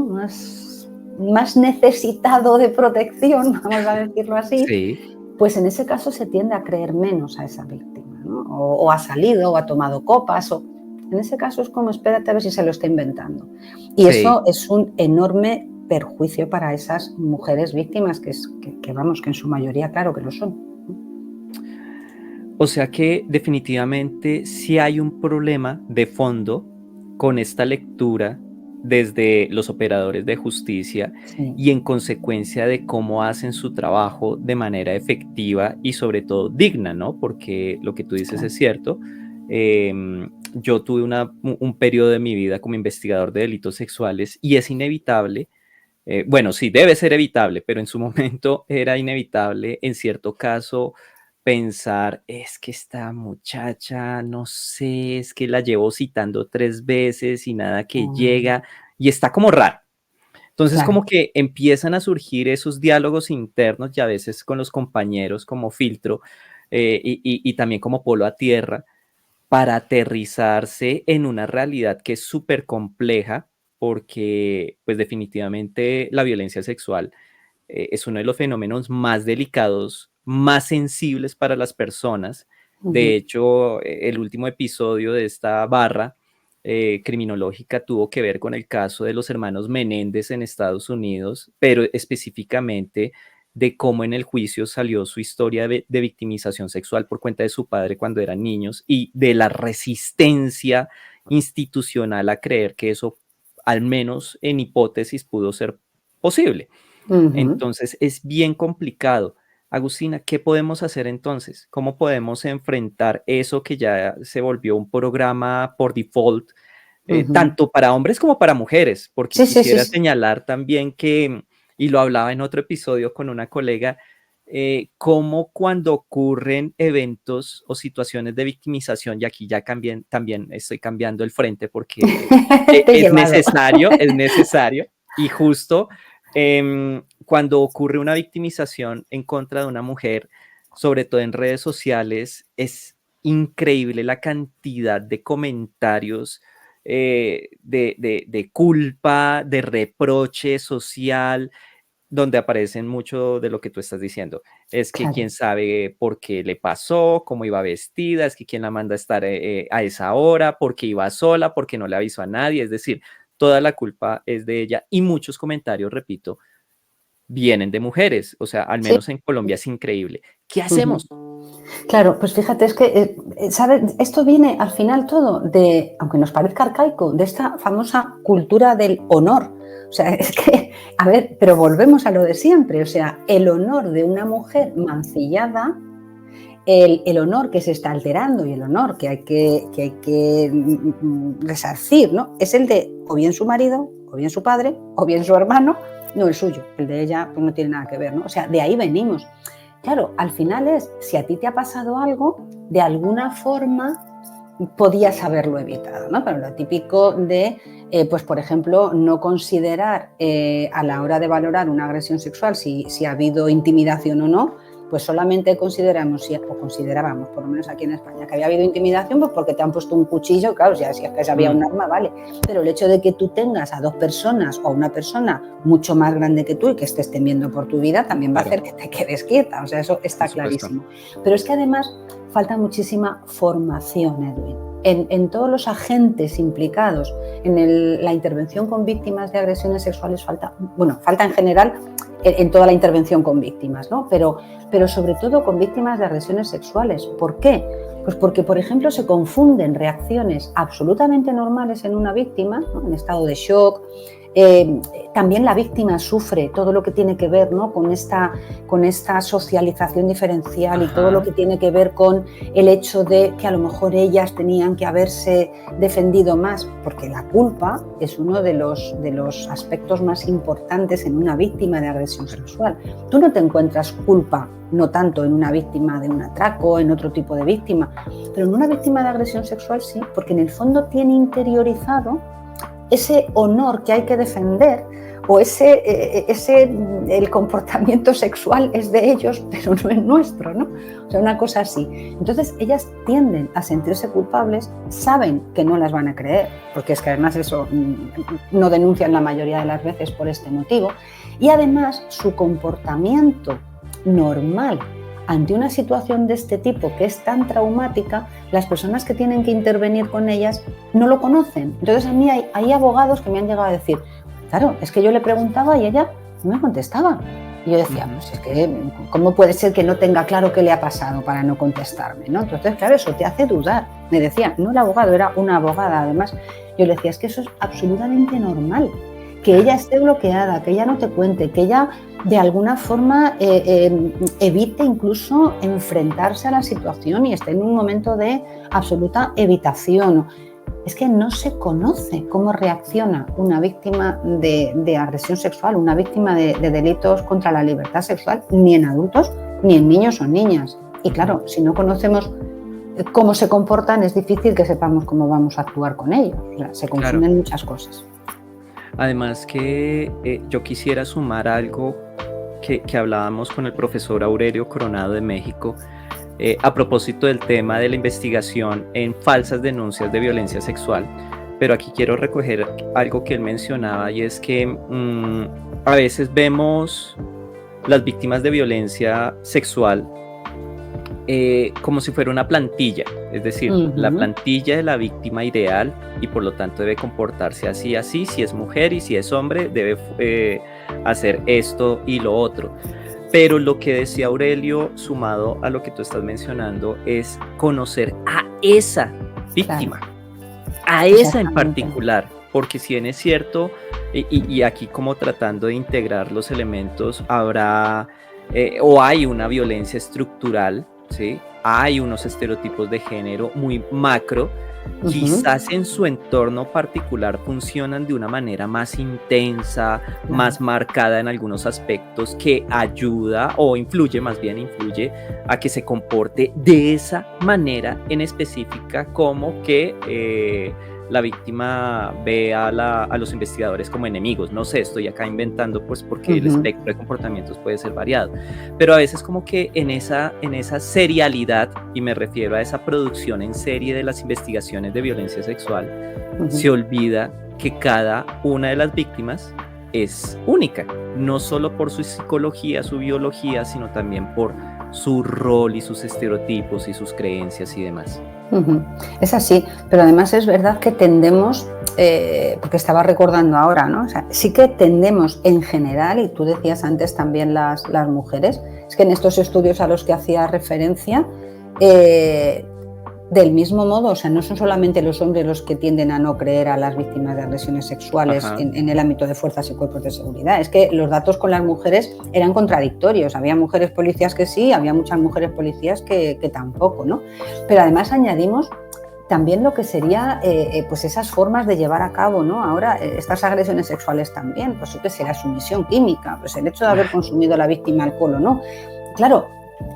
más necesitado de protección, vamos a decirlo así, Sí. pues en ese caso se tiende a creer menos a esa víctima, ¿no? O ha salido, o ha tomado copas, o en ese caso es como espérate a ver si se lo está inventando. Y eso es un enorme perjuicio para esas mujeres víctimas, que vamos, que en su mayoría claro que lo son. O sea que definitivamente sí hay un problema de fondo con esta lectura desde los operadores de justicia Sí. y en consecuencia de cómo hacen su trabajo de manera efectiva y sobre todo digna, ¿no? Porque lo que tú dices Claro. es cierto. Yo tuve un periodo de mi vida como investigador de delitos sexuales y es inevitable. Bueno, sí, debe ser evitable, pero en su momento era inevitable, en cierto caso, pensar, es que esta muchacha, no sé, es que la llevo citando 3 veces y nada que llega, y está como raro. Entonces claro. como que empiezan a surgir esos diálogos internos y a veces con los compañeros como filtro y también como polo a tierra para aterrizarse en una realidad que es súper compleja porque pues definitivamente la violencia sexual es uno de los fenómenos más delicados, más sensibles para las personas. De Ujú, hecho, el último episodio de esta barra criminológica tuvo que ver con el caso de los hermanos Menéndez en Estados Unidos, pero específicamente de cómo en el juicio salió su historia de victimización sexual por cuenta de su padre cuando eran niños y de la resistencia institucional a creer que eso, al menos en hipótesis, pudo ser posible. ujú. Entonces es bien complicado. Agustina, ¿qué podemos hacer entonces? ¿Cómo podemos enfrentar eso que ya se volvió un programa por default, Ujú. tanto para hombres como para mujeres? Porque Sí, sí, sí, quisiera sí. señalar también que, y lo hablaba en otro episodio con una colega, cómo cuando ocurren eventos o situaciones de victimización, y aquí ya también estoy cambiando el frente porque Te he llevado. es necesario, y justo cuando ocurre una victimización en contra de una mujer, sobre todo en redes sociales, es increíble la cantidad de comentarios de culpa, de reproche social, donde aparecen mucho de lo que tú estás diciendo. Es que quién Claro. sabe por qué le pasó, cómo iba vestida, es que quién la manda a estar a esa hora, porque iba sola, porque no le avisó a nadie. Es decir, toda la culpa es de ella y muchos comentarios, repito, vienen de mujeres. O sea, al Sí. menos en Colombia es increíble. ¿Qué Ujú. hacemos? Claro, pues fíjate, es que, ¿sabes? Esto viene al final todo de, aunque nos parezca arcaico, de esta famosa cultura del honor. O sea, es que, a ver, pero volvemos a lo de siempre. O sea, el honor de una mujer mancillada, el honor que se está alterando y el honor que hay que resarcir, ¿no? Es el de o bien su marido, o bien su padre, o bien su hermano, no el suyo. El de ella pues no tiene nada que ver, ¿no? O sea, de ahí venimos. Claro, al final es, si a ti te ha pasado algo, de alguna forma podías haberlo evitado, ¿no? Pero lo típico de, pues por ejemplo, no considerar a la hora de valorar una agresión sexual si ha habido intimidación o no, pues solamente consideramos, o considerábamos, por lo menos aquí en España, que había habido intimidación, pues porque te han puesto un cuchillo, claro, si es que había un arma, vale. Pero el hecho de que tú tengas a dos personas o a una persona mucho más grande que tú y que estés temiendo por tu vida, también va a Claro, hacer que te quedes quieta, o sea, eso por está supuesto. clarísimo. Pero es que además falta muchísima formación, Edwin. En todos los agentes implicados en la intervención con víctimas de agresiones sexuales falta en general en toda la intervención con víctimas, ¿no? Pero sobre todo con víctimas de agresiones sexuales. ¿Por qué? Pues porque, por ejemplo, se confunden reacciones absolutamente normales en una víctima, ¿no? En estado de shock. También la víctima sufre todo lo que tiene que ver, ¿no? con esta socialización diferencial y todo lo Ajá, que tiene que ver con el hecho de que a lo mejor ellas tenían que haberse defendido más, porque la culpa es uno de los aspectos más importantes en una víctima de agresión claro. sexual. Tú no te encuentras culpa, no tanto en una víctima de un atraco, en otro tipo de víctima, pero en una víctima de agresión sexual sí, porque en el fondo tiene interiorizado ese honor que hay que defender o el comportamiento sexual es de ellos, pero no es nuestro, ¿no? O sea, una cosa así. Entonces, ellas tienden a sentirse culpables, saben que no las van a creer, porque es que además eso no denuncian la mayoría de las veces por este motivo, y además su comportamiento normal ante una situación de este tipo que es tan traumática, las personas que tienen que intervenir con ellas no lo conocen. Entonces a mí hay abogados que me han llegado a decir, claro, es que yo le preguntaba y ella no me contestaba. Y yo decía, Ujú. pues es que, ¿cómo puede ser que no tenga claro qué le ha pasado para no contestarme, ¿no? Entonces, claro, eso te hace dudar. Me decía, no el abogado, era una abogada, además. Yo le decía, es que eso es absolutamente normal. Que ella Claro. esté bloqueada, que ella no te cuente, que ella de alguna forma evite incluso enfrentarse a la situación y esté en un momento de absoluta evitación. Es que no se conoce cómo reacciona una víctima de agresión sexual, una víctima de delitos contra la libertad sexual, ni en adultos, ni en niños o niñas. Y claro, si no conocemos cómo se comportan, es difícil que sepamos cómo vamos a actuar con ellos. O sea, se Claro. confunden muchas cosas. Además que yo quisiera sumar algo que hablábamos con el profesor Aurelio Coronado de México, a propósito del tema de la investigación en falsas denuncias de violencia sexual, pero aquí quiero recoger algo que él mencionaba y es que a veces vemos las víctimas de violencia sexual como si fuera una plantilla, es decir, la plantilla de la víctima ideal y por lo tanto debe comportarse así, así, si es mujer y si es hombre debe hacer esto y lo otro. Pero lo que decía Aurelio, sumado a lo que tú estás mencionando, es conocer a esa víctima, claro, a esa en particular, porque si bien es cierto, y aquí como tratando de integrar los elementos, habrá o hay una violencia estructural, ¿sí? Hay unos estereotipos de género muy macro, quizás en su entorno particular funcionan de una manera más intensa, más marcada en algunos aspectos, que ayuda o influye, más bien influye a que se comporte de esa manera en específica, como que la víctima ve a los investigadores como enemigos. No sé, estoy acá inventando pues porque el espectro de comportamientos puede ser variado, pero a veces como que en esa serialidad, y me refiero a esa producción en serie de las investigaciones de violencia sexual, se olvida que cada una de las víctimas es única, no solo por su psicología, su biología, sino también por su rol y sus estereotipos y sus creencias y demás. Es así, pero además es verdad que tendemos, porque estaba recordando ahora, ¿no? O sea, sí que tendemos en general, y tú decías antes también las mujeres, es que en estos estudios a los que hacía referencia, del mismo modo, o sea, no son solamente los hombres los que tienden a no creer a las víctimas de agresiones sexuales en el ámbito de fuerzas y cuerpos de seguridad, es que los datos con las mujeres eran contradictorios, había mujeres policías que sí, había muchas mujeres policías que tampoco, ¿no? Pero además añadimos también lo que sería pues esas formas de llevar a cabo, ¿no? Ahora estas agresiones sexuales también, pues que será sumisión química, pues el hecho de haber consumido la víctima alcohol o no. Claro,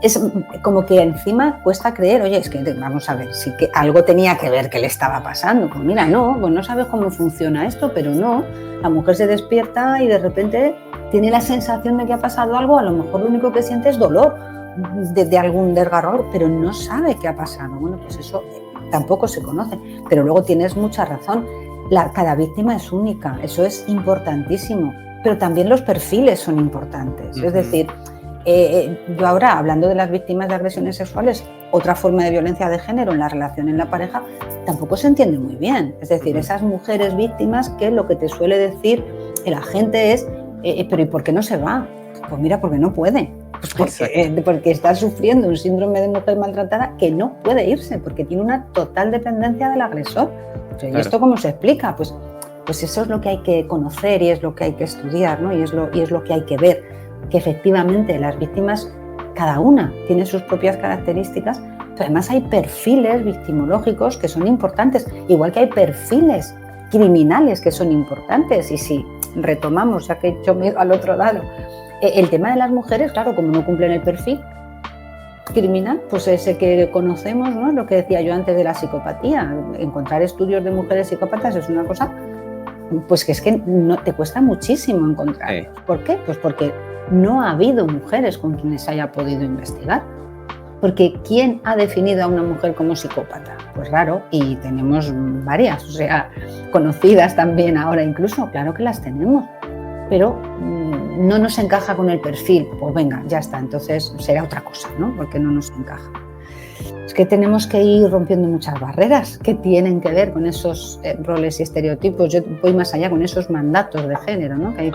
es como que encima cuesta creer, oye, es que vamos a ver, sí que algo tenía que ver que le estaba pasando. Pues mira, no, pues no sabes cómo funciona esto, pero no, la mujer se despierta y de repente tiene la sensación de que ha pasado algo, a lo mejor lo único que siente es dolor de algún desgarro, pero no sabe qué ha pasado. Bueno, pues eso tampoco se conoce, pero luego tienes mucha razón, cada víctima es única, eso es importantísimo, pero también los perfiles son importantes, es decir, yo ahora, hablando de las víctimas de agresiones sexuales, otra forma de violencia de género en la relación en la pareja, tampoco se entiende muy bien. Es decir, esas mujeres víctimas que lo que te suele decir el agente es, pero ¿y por qué no se va? Pues mira, porque no puede. Pues porque está sufriendo un síndrome de mujer maltratada que no puede irse, porque tiene una total dependencia del agresor. O sea, ¿y esto cómo se explica? Pues eso es lo que hay que conocer y es lo que hay que estudiar, ¿no? Y es lo que hay que ver. Que efectivamente las víctimas, cada una tiene sus propias características, pero además hay perfiles victimológicos que son importantes, igual que hay perfiles criminales que son importantes. Y si retomamos, ya que he hecho miedo al otro lado, el tema de las mujeres, claro, como no cumplen el perfil criminal, pues ese que conocemos, ¿no? Lo que decía yo antes de la psicopatía, encontrar estudios de mujeres psicópatas es una cosa, pues que es que no, te cuesta muchísimo encontrar. ¿Por qué? Pues porque no ha habido mujeres con quienes haya podido investigar. Porque ¿quién ha definido a una mujer como psicópata? Pues raro, y tenemos varias, o sea, conocidas también ahora incluso, claro que las tenemos, pero no nos encaja con el perfil, pues venga, ya está, entonces será otra cosa, ¿no? Porque no nos encaja. Es que tenemos que ir rompiendo muchas barreras que tienen que ver con esos roles y estereotipos. Yo voy más allá con esos mandatos de género, ¿no? Que hay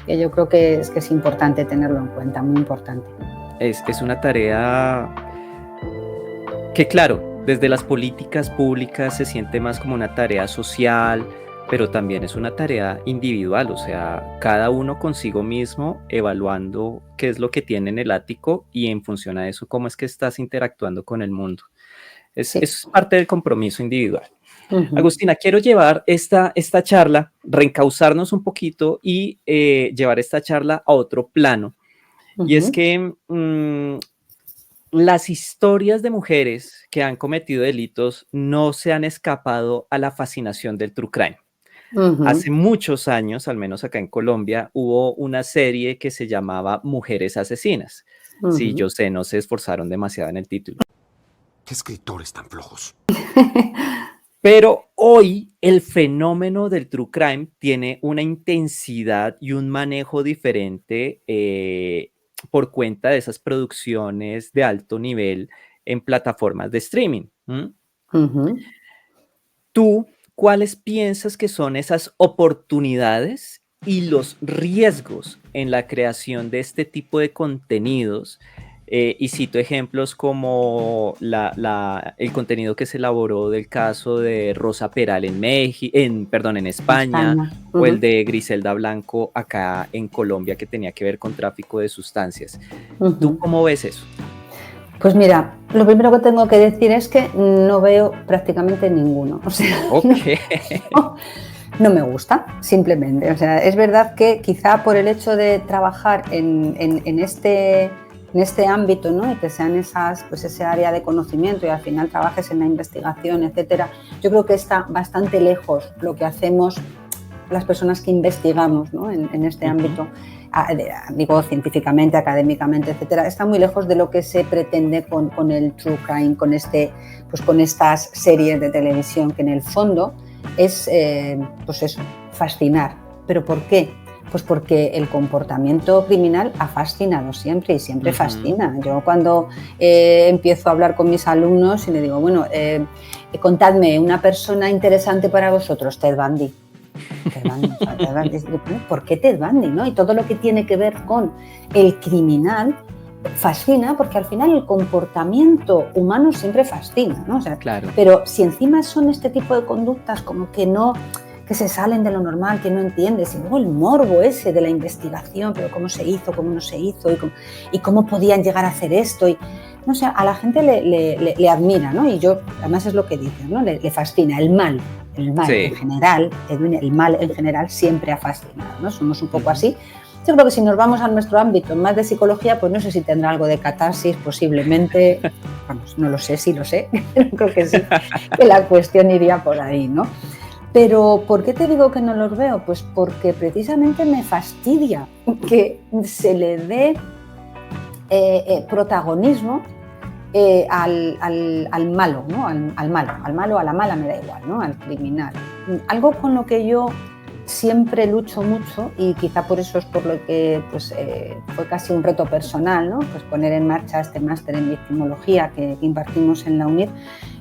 que yo creo que es importante tenerlo en cuenta, muy importante. Es una tarea que, claro, desde las políticas públicas se siente más como una tarea social, pero también es una tarea individual, o sea, cada uno consigo mismo evaluando qué es lo que tiene en el ático y en función a eso, cómo es que estás interactuando con el mundo. Es parte del compromiso individual. Agustina, quiero llevar esta charla, reencauzarnos un poquito y llevar esta charla a otro plano. Y es que las historias de mujeres que han cometido delitos no se han escapado a la fascinación del true crime. Hace muchos años, al menos acá en Colombia, hubo una serie que se llamaba Mujeres Asesinas. Sí, yo sé, no se esforzaron demasiado en el título. ¿Qué escritores tan flojos? Pero hoy el fenómeno del true crime tiene una intensidad y un manejo diferente por cuenta de esas producciones de alto nivel en plataformas de streaming. ¿Tú cuáles piensas que son esas oportunidades y los riesgos en la creación de este tipo de contenidos? Y cito ejemplos como el contenido que se elaboró del caso de Rosa Peral en España, o el de Griselda Blanco acá en Colombia, que tenía que ver con tráfico de sustancias. ¿Tú cómo ves eso? Pues mira, lo primero que tengo que decir es que no veo prácticamente ninguno. O sea, no me gusta, simplemente. O sea, es verdad que quizá por el hecho de trabajar en este ámbito, ¿no? Y que sean ese área de conocimiento y al final trabajes en la investigación, etcétera, yo creo que está bastante lejos lo que hacemos las personas que investigamos, ¿no? en este ámbito, digo científicamente, académicamente, etcétera, está muy lejos de lo que se pretende con el true crime, con estas series de televisión, que en el fondo es, pues eso, fascinar. ¿Pero por qué? Pues porque el comportamiento criminal ha fascinado siempre y siempre fascina. Yo cuando empiezo a hablar con mis alumnos y le digo, bueno, contadme una persona interesante para vosotros, Ted Bundy. ¿Por qué Ted Bundy? ¿No? Y todo lo que tiene que ver con el criminal fascina, porque al final el comportamiento humano siempre fascina, ¿no? O sea, claro. Pero si encima son este tipo de conductas como que se salen de lo normal, que no entiendes, y luego el morbo ese de la investigación, pero cómo se hizo, cómo no se hizo, y cómo podían llegar a hacer esto, y no sé, a la gente le admira, ¿no? Y yo, además es lo que dicen, ¿no? Le fascina el mal sí. En general, Edwin, el mal en general siempre ha fascinado, ¿no? Somos un poco así. Yo creo que si nos vamos a nuestro ámbito más de psicología, pues no sé si tendrá algo de catarsis, posiblemente, vamos, no lo sé, sí lo sé, creo que sí, que la cuestión iría por ahí, ¿no? Pero ¿por qué te digo que no los veo? Pues porque precisamente me fastidia que se le dé protagonismo al malo, ¿no? Al malo, a la mala, me da igual, ¿no? Al criminal. Algo con lo que yo siempre lucho mucho, y quizá por eso es por lo que pues, fue casi un reto personal, ¿no? Pues poner en marcha este máster en victimología que impartimos en la UNIR,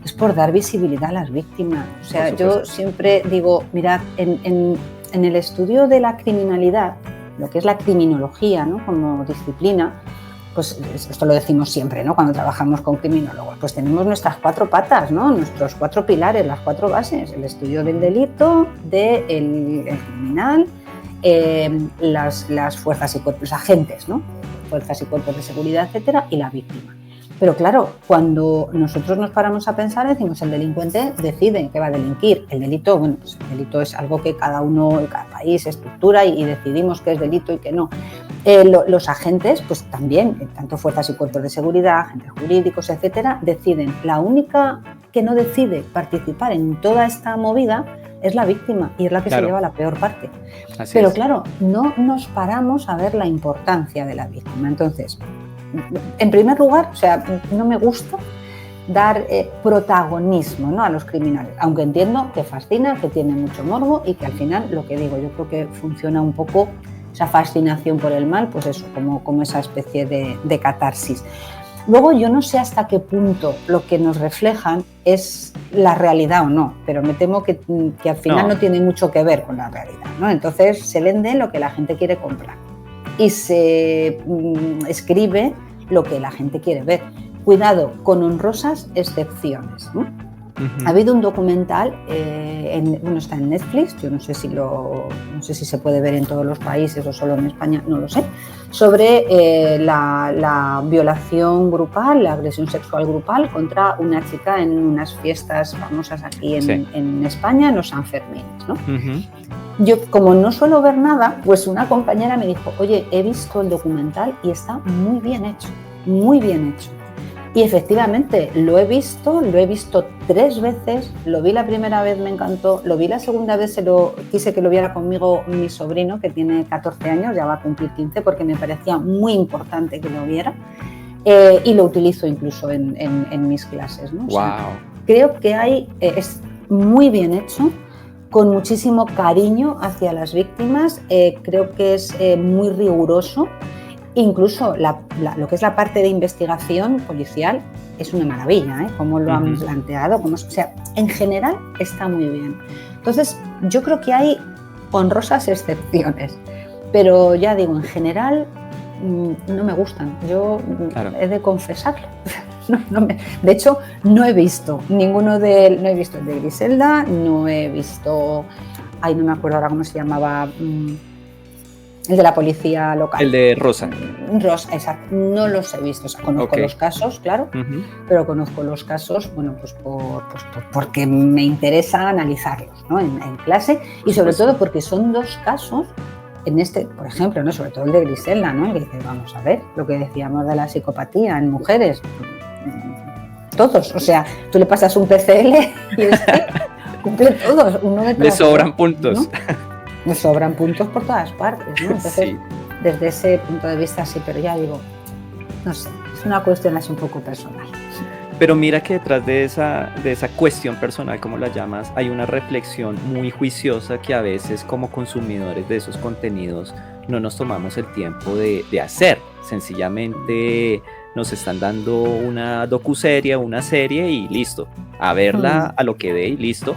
es por dar visibilidad a las víctimas. O sea, yo siempre digo, mirad, en el estudio de la criminalidad, lo que es la criminología, ¿no? Como disciplina, pues esto lo decimos siempre, ¿no? Cuando trabajamos con criminólogos, pues tenemos nuestras 4 patas, ¿no? Nuestros 4 pilares, las 4 bases: el estudio del delito, del criminal, las fuerzas y cuerpos, los agentes, ¿no? Fuerzas y cuerpos de seguridad, etcétera, y la víctima. Pero claro, cuando nosotros nos paramos a pensar, decimos, el delincuente decide que va a delinquir. El delito, bueno, pues el delito es algo que cada país estructura y decidimos qué es delito y qué no. Los agentes, pues también, tanto fuerzas y cuerpos de seguridad, agentes jurídicos, etcétera, deciden. La única que no decide participar en toda esta movida es la víctima, y es la que se lleva la peor parte. Pero claro, no nos paramos a ver la importancia de la víctima. Entonces, en primer lugar, o sea, no me gusta dar protagonismo, ¿no? A los criminales, aunque entiendo que fascina, que tiene mucho morbo y que al final, lo que digo, yo creo que funciona un poco esa fascinación por el mal, pues eso, como esa especie de catarsis. Luego, yo no sé hasta qué punto lo que nos reflejan es la realidad o no, pero me temo que al final no tiene mucho que ver con la realidad, ¿no? Entonces se vende lo que la gente quiere comprar y se escribe lo que la gente quiere ver. Cuidado, con honrosas excepciones, ¿no? Ha habido un documental, está en Netflix, yo no sé si se puede ver en todos los países o solo en España, no lo sé, sobre la violación grupal, la agresión sexual grupal contra una chica en unas fiestas famosas aquí en España, en los Sanfermines, ¿no? Yo, como no suelo ver nada, pues una compañera me dijo, oye, he visto el documental y está muy bien hecho, muy bien hecho. Y efectivamente lo he visto 3 veces, lo vi la primera vez, me encantó, lo vi la segunda vez, quise que lo viera conmigo mi sobrino, que tiene 14 años, ya va a cumplir 15, porque me parecía muy importante que lo viera, y lo utilizo incluso en mis clases, ¿no? Wow. O sea, creo que es muy bien hecho, con muchísimo cariño hacia las víctimas, creo que es muy riguroso. Incluso lo que es la parte de investigación policial es una maravilla, ¿eh? Cómo lo han planteado, o sea, en general está muy bien. Entonces, yo creo que hay honrosas excepciones, pero ya digo, en general no me gustan. Yo he de confesarlo. De hecho, no he visto no he visto el de Griselda, no he visto, no me acuerdo ahora cómo se llamaba. El de la policía local. El de Rosa. Rosa, exacto. No los he visto. O sea, conozco los casos, claro, pero conozco los casos, bueno, pues porque me interesa analizarlos, ¿no? en clase, y sobre todo porque son 2 casos, por ejemplo, ¿no? Sobre todo el de Griselda, ¿no? Que dice, vamos a ver, lo que decíamos de la psicopatía en mujeres. Todos, o sea, tú le pasas un PCL y cumple todos. Le sobran puntos. ¿No? Nos sobran puntos por todas partes, ¿no? Entonces, sí. Desde ese punto de vista sí, pero ya digo, no sé, es una cuestión así un poco personal. Pero mira que detrás de esa cuestión personal, como la llamas, hay una reflexión muy juiciosa que a veces como consumidores de esos contenidos no nos tomamos el tiempo de hacer. Sencillamente nos están dando una docuserie, una serie y listo, a verla a lo que dé y listo.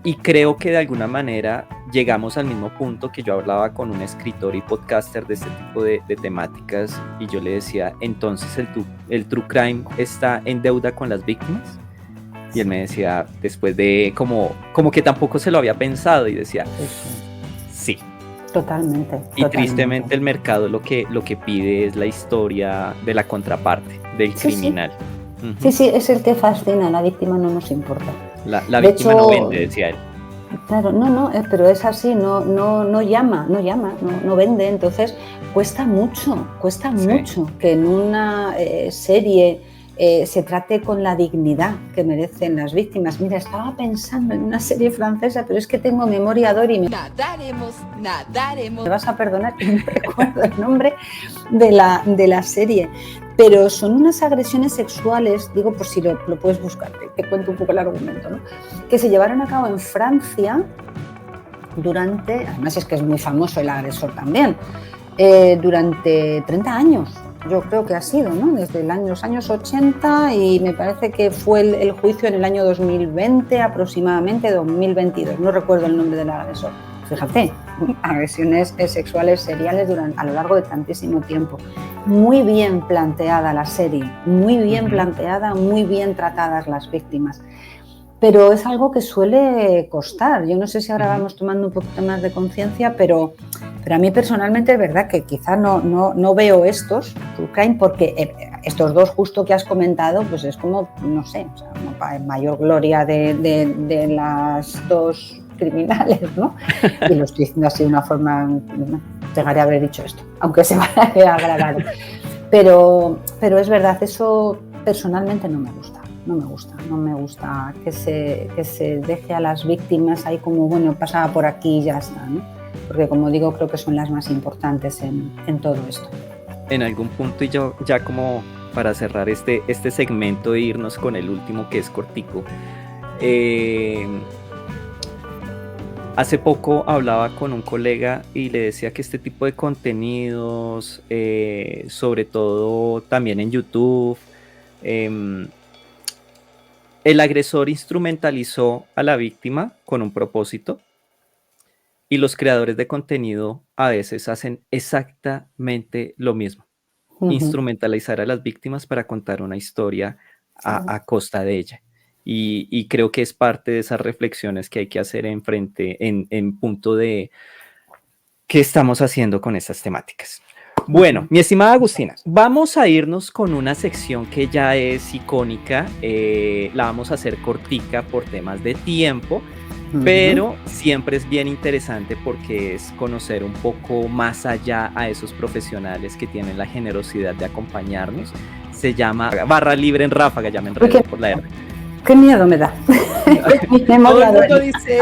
Y creo que de alguna manera llegamos al mismo punto que yo hablaba con un escritor y podcaster de este tipo de temáticas, y yo le decía, entonces el true crime está en deuda con las víctimas. Y él me decía, después de como que tampoco se lo había pensado, y decía, sí. Totalmente. Y tristemente el mercado lo que pide es la historia de la contraparte, del criminal. Sí. Sí, es el que fascina, la víctima no nos importa. La víctima no vende, decía él. Claro, no, pero es así, no llama, no vende, entonces cuesta mucho que en una serie se trate con la dignidad que merecen las víctimas. Mira, estaba pensando en una serie francesa, pero es que tengo memoria d'or y nadaremos. Me vas a perdonar que no recuerdo el nombre de la serie, pero son unas agresiones sexuales, digo por si lo puedes buscar, te cuento un poco el argumento, ¿no? Que se llevaron a cabo en Francia además es que es muy famoso el agresor también, durante 30 años. Yo creo que ha sido, ¿no? Desde los años 80, y me parece que fue el juicio en el año 2020, aproximadamente 2022. No recuerdo el nombre del agresor. Fíjate, agresiones sexuales seriales a lo largo de tantísimo tiempo. Muy bien planteada la serie, muy bien planteada, muy bien tratadas las víctimas. Pero es algo que suele costar. Yo no sé si ahora vamos tomando un poquito más de conciencia, pero a mí personalmente es verdad que quizá no veo estos true crime, porque estos 2 justo que has comentado, pues es como, no sé, o sea, como mayor gloria de las 2 criminales, ¿no? Y lo estoy diciendo así de una forma, llegaré a haber dicho esto, aunque se vaya a quedar grabado. Pero es verdad, eso personalmente no me gusta. No me gusta que se deje a las víctimas ahí como, bueno, pasaba por aquí y ya está, ¿no? Porque, como digo, creo que son las más importantes en todo esto. En algún punto, y yo ya como para cerrar este segmento e irnos con el último, que es cortico, hace poco hablaba con un colega y le decía que este tipo de contenidos, sobre todo también en YouTube, el agresor instrumentalizó a la víctima con un propósito, y los creadores de contenido a veces hacen exactamente lo mismo. Instrumentalizar a las víctimas para contar una historia a costa de ella. Y creo que es parte de esas reflexiones que hay que hacer en punto de qué estamos haciendo con estas temáticas. Bueno, mi estimada Agustina, vamos a irnos con una sección que ya es icónica, la vamos a hacer cortica por temas de tiempo, pero siempre es bien interesante porque es conocer un poco más allá a esos profesionales que tienen la generosidad de acompañarnos. Se llama Barra Libre en Ráfaga, ya me enredé por la R. Qué miedo me da. Todo el mundo dice,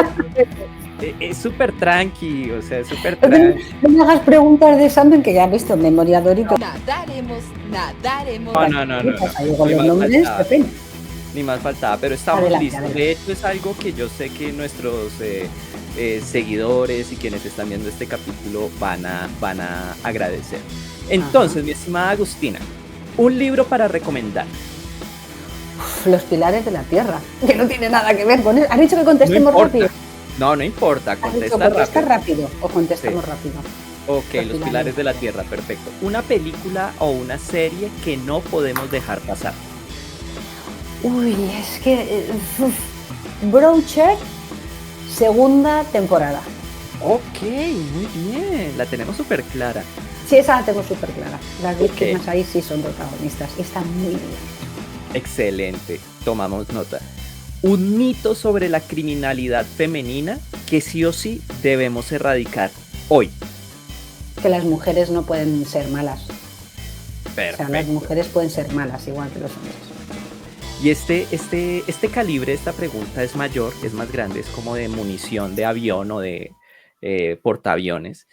es súper tranqui, o sea, es súper tranqui. No me hagas preguntas de examen que ya has visto, memoria dorito. Nadaremos. No. Ni más faltaba, pero estamos listos. Adelante. De hecho, es algo que yo sé que nuestros seguidores y quienes están viendo este capítulo van a agradecer. Entonces, mi estimada Agustina, un libro para recomendar. Los pilares de la tierra, que no tiene nada que ver con eso. ¿Has dicho que contestemos rápido? No importa, contesta rápido o contestamos rápido. Ok, los pilares de la tierra, perfecto. Una película o una serie que no podemos dejar pasar. Uy, es que Broadchurch, segunda temporada. Ok, muy bien, la tenemos súper clara. Sí, esa la tengo súper clara. Las víctimas ahí sí son protagonistas y están muy bien. Excelente, tomamos nota. Un mito sobre la criminalidad femenina que sí o sí debemos erradicar hoy. Que las mujeres no pueden ser malas. Perfecto. O sea, las mujeres pueden ser malas igual que los hombres. Y este calibre, esta pregunta es mayor, es más grande, es como de munición de avión o de portaaviones.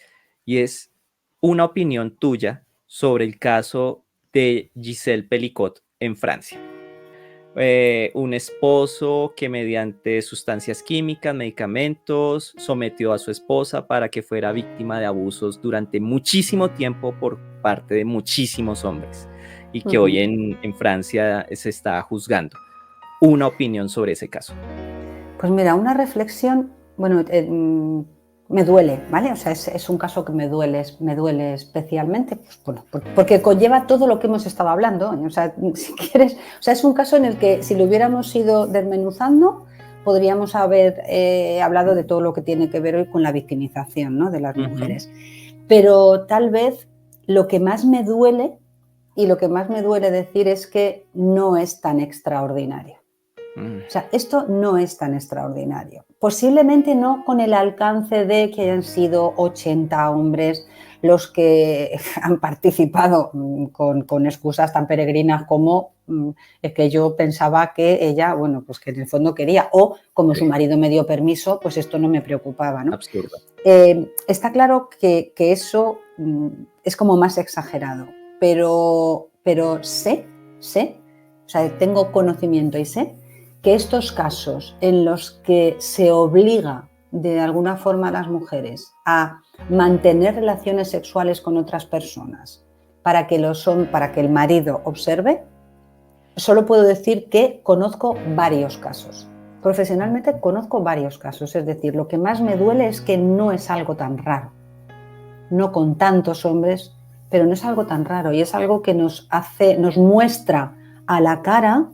Y es una opinión tuya sobre el caso de Gisèle Pelicot en Francia. Un esposo que mediante sustancias químicas, medicamentos, sometió a su esposa para que fuera víctima de abusos durante muchísimo tiempo por parte de muchísimos hombres y que hoy en Francia se está juzgando. Una opinión sobre ese caso. Pues mira, una reflexión, bueno, me duele, ¿vale? O sea, es un caso que me duele especialmente, pues, bueno, porque conlleva todo lo que hemos estado hablando. O sea, si quieres, o sea, es un caso en el que si lo hubiéramos ido desmenuzando, podríamos haber hablado de todo lo que tiene que ver hoy con la victimización, ¿no?, de las mujeres. Pero tal vez lo que más me duele y lo que más me duele decir es que no es tan extraordinario. O sea, esto no es tan extraordinario. Posiblemente no con el alcance de que hayan sido 80 hombres los que han participado con excusas tan peregrinas como es que yo pensaba que ella, bueno, pues que en el fondo quería, o como su marido me dio permiso, pues esto no me preocupaba, ¿no? Absurdo. Está claro que eso es como más exagerado, pero sé, o sea, tengo conocimiento y sé que estos casos en los que se obliga de alguna forma a las mujeres a mantener relaciones sexuales con otras personas para que el marido observe, solo puedo decir que conozco varios casos. Profesionalmente conozco varios casos, es decir, lo que más me duele es que no es algo tan raro, no con tantos hombres, pero no es algo tan raro y es algo que nos muestra a la cara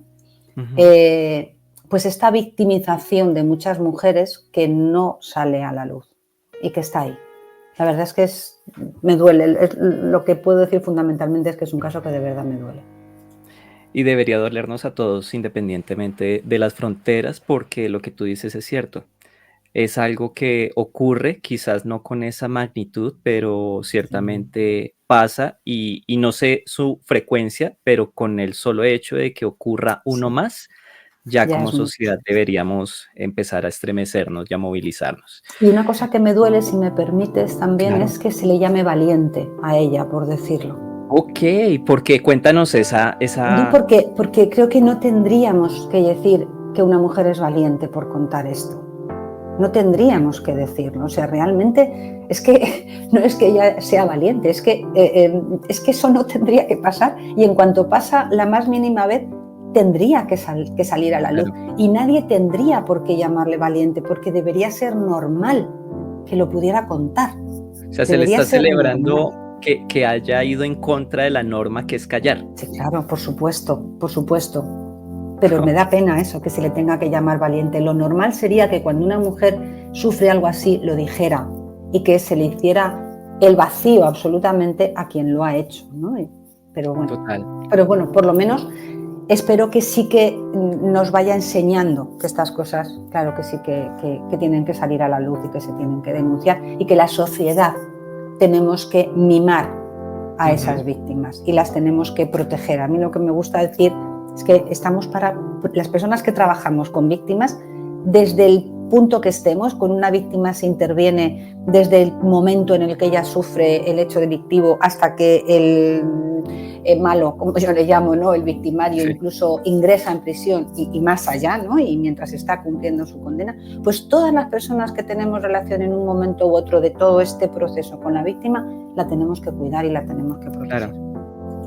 pues esta victimización de muchas mujeres que no sale a la luz y que está ahí. La verdad es que me duele. Lo que puedo decir fundamentalmente es que es un caso que de verdad me duele. Y debería dolernos a todos independientemente de las fronteras, porque lo que tú dices es cierto. Es algo que ocurre, quizás no con esa magnitud, pero ciertamente pasa y no sé su frecuencia, pero con el solo hecho de que ocurra uno más, ya como sociedad deberíamos empezar a estremecernos y a movilizarnos. Y una cosa que me duele, si me permites también, es que se le llame valiente a ella, por decirlo. Ok, ¿por qué? Cuéntanos esa... No, porque creo que no tendríamos que decir que una mujer es valiente por contar esto. No tendríamos que decirlo. O sea, realmente es que no es que ella sea valiente, es que eso no tendría que pasar. Y en cuanto pasa la más mínima vez, tendría que salir a la luz. Claro. Y nadie tendría por qué llamarle valiente, porque debería ser normal que lo pudiera contar. O sea, se le está celebrando que haya ido en contra de la norma, que es callar. Sí, claro, por supuesto. Pero me da pena eso, que se le tenga que llamar valiente. Lo normal sería que cuando una mujer sufre algo así, lo dijera y que se le hiciera el vacío absolutamente a quien lo ha hecho, ¿no? Pero bueno, por lo menos espero que sí que nos vaya enseñando que estas cosas, claro que sí que tienen que salir a la luz y que se tienen que denunciar, y que la sociedad tenemos que mimar a esas víctimas y las tenemos que proteger. A mí lo que me gusta decir es que estamos para las personas que trabajamos con víctimas, desde el punto que estemos. Con una víctima se interviene desde el momento en el que ella sufre el hecho delictivo hasta que el malo, como yo le llamo, ¿no?, el victimario, incluso ingresa en prisión y más allá, ¿no?, y mientras está cumpliendo su condena. Pues todas las personas que tenemos relación en un momento u otro de todo este proceso con la víctima, la tenemos que cuidar y la tenemos que proteger. Claro.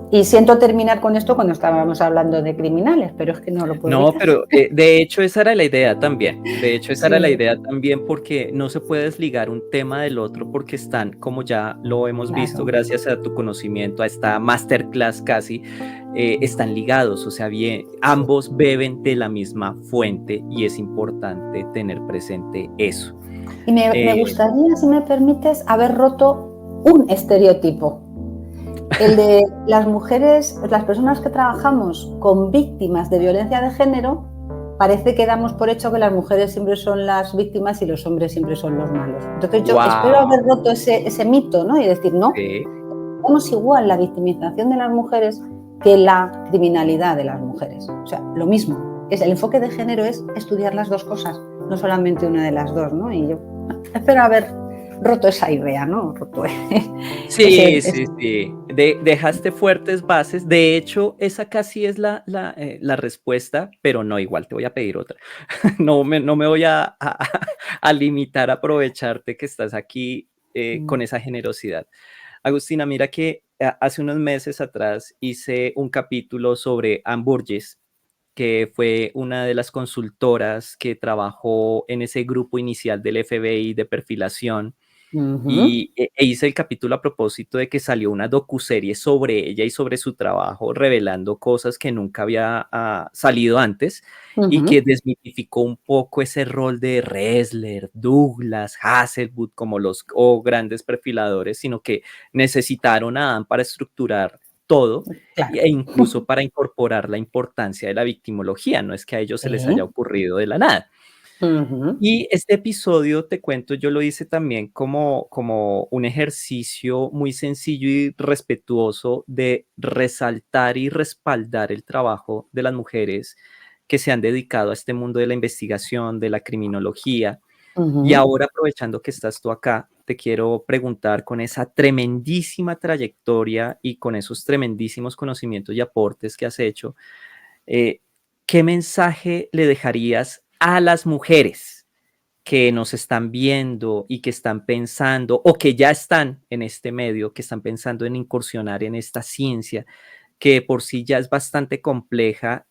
Y siento terminar con esto cuando estábamos hablando de criminales, pero es que no lo puedo evitar. No, pero de hecho esa era la idea también. De hecho esa era la idea también, porque no se puede desligar un tema del otro, porque están, como ya lo hemos visto gracias a tu conocimiento, a esta masterclass casi, están ligados. O sea, bien, ambos beben de la misma fuente y es importante tener presente eso. Y me gustaría, si me permites, haber roto un estereotipo. El de las mujeres, las personas que trabajamos con víctimas de violencia de género, parece que damos por hecho que las mujeres siempre son las víctimas y los hombres siempre son los malos. Entonces yo espero haber roto ese mito, ¿no? Y decir, no, tenemos igual la victimización de las mujeres que la criminalidad de las mujeres. O sea, lo mismo. El enfoque de género es estudiar las dos cosas, no solamente una de las dos, ¿no? Y yo espero haber roto esa idea, ¿no? Sí. Dejaste fuertes bases. De hecho, esa casi es la respuesta, pero no, igual te voy a pedir otra. No me voy a limitar a aprovecharte que estás aquí con esa generosidad. Agustina, mira que hace unos meses atrás hice un capítulo sobre Ann Burgess, que fue una de las consultoras que trabajó en ese grupo inicial del FBI de perfilación. Y hice el capítulo a propósito de que salió una docuserie sobre ella y sobre su trabajo, revelando cosas que nunca había salido antes, y que desmitificó un poco ese rol de Ressler, Douglas, Hasselwood como los grandes perfiladores, sino que necesitaron a Ann para estructurar todo, e incluso para incorporar la importancia de la victimología. No es que a ellos se les haya ocurrido de la nada. Y este episodio, te cuento, yo lo hice también como un ejercicio muy sencillo y respetuoso de resaltar y respaldar el trabajo de las mujeres que se han dedicado a este mundo de la investigación, de la criminología. Y ahora, aprovechando que estás tú acá, te quiero preguntar, con esa tremendísima trayectoria y con esos tremendísimos conocimientos y aportes que has hecho, ¿qué mensaje le dejarías a las mujeres que nos están viendo y que están pensando, o que ya están en este medio, que están pensando en incursionar en esta ciencia, que por sí ya es bastante compleja,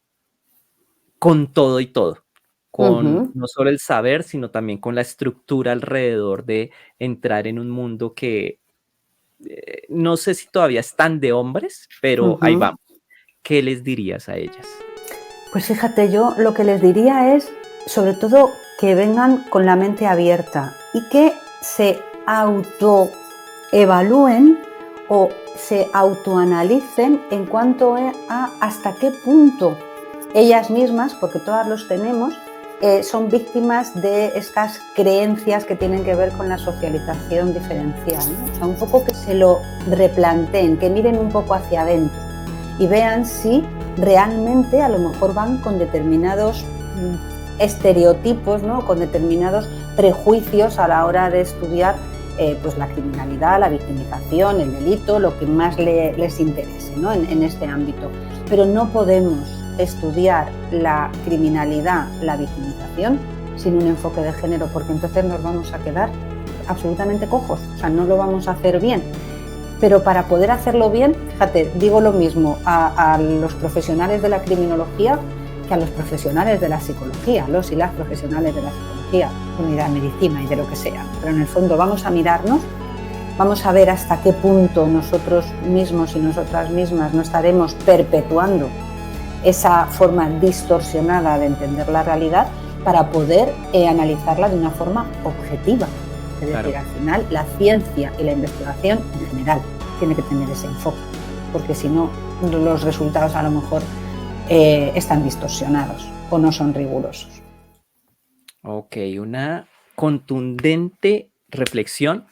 con todo y todo, con no solo el saber, sino también con la estructura alrededor de entrar en un mundo que no sé si todavía están de hombres, pero ahí vamos? ¿Qué les dirías a ellas? Pues fíjate, yo lo que les diría es, sobre todo, que vengan con la mente abierta y que se autoevalúen o se autoanalicen en cuanto a hasta qué punto ellas mismas, porque todas los tenemos, son víctimas de estas creencias que tienen que ver con la socialización diferencial, ¿no? O sea, un poco que se lo replanteen, que miren un poco hacia adentro y vean si realmente a lo mejor van con determinados estereotipos, ¿no?, con determinados prejuicios a la hora de estudiar pues la criminalidad, la victimización, el delito, lo que más les interese, ¿no?, en este ámbito. Pero no podemos estudiar la criminalidad, la victimización, sin un enfoque de género, porque entonces nos vamos a quedar absolutamente cojos, o sea, no lo vamos a hacer bien. Pero para poder hacerlo bien, fíjate, digo lo mismo a los profesionales de la criminología que a los profesionales de la psicología, los y las profesionales de la psicología, de la medicina y de lo que sea. Pero en el fondo vamos a mirarnos, vamos a ver hasta qué punto nosotros mismos y nosotras mismas no estaremos perpetuando esa forma distorsionada de entender la realidad para poder analizarla de una forma objetiva. Es decir, al final la ciencia y la investigación en general tiene que tener ese enfoque, porque si no, los resultados a lo mejor están distorsionados o no son rigurosos. Ok, una contundente reflexión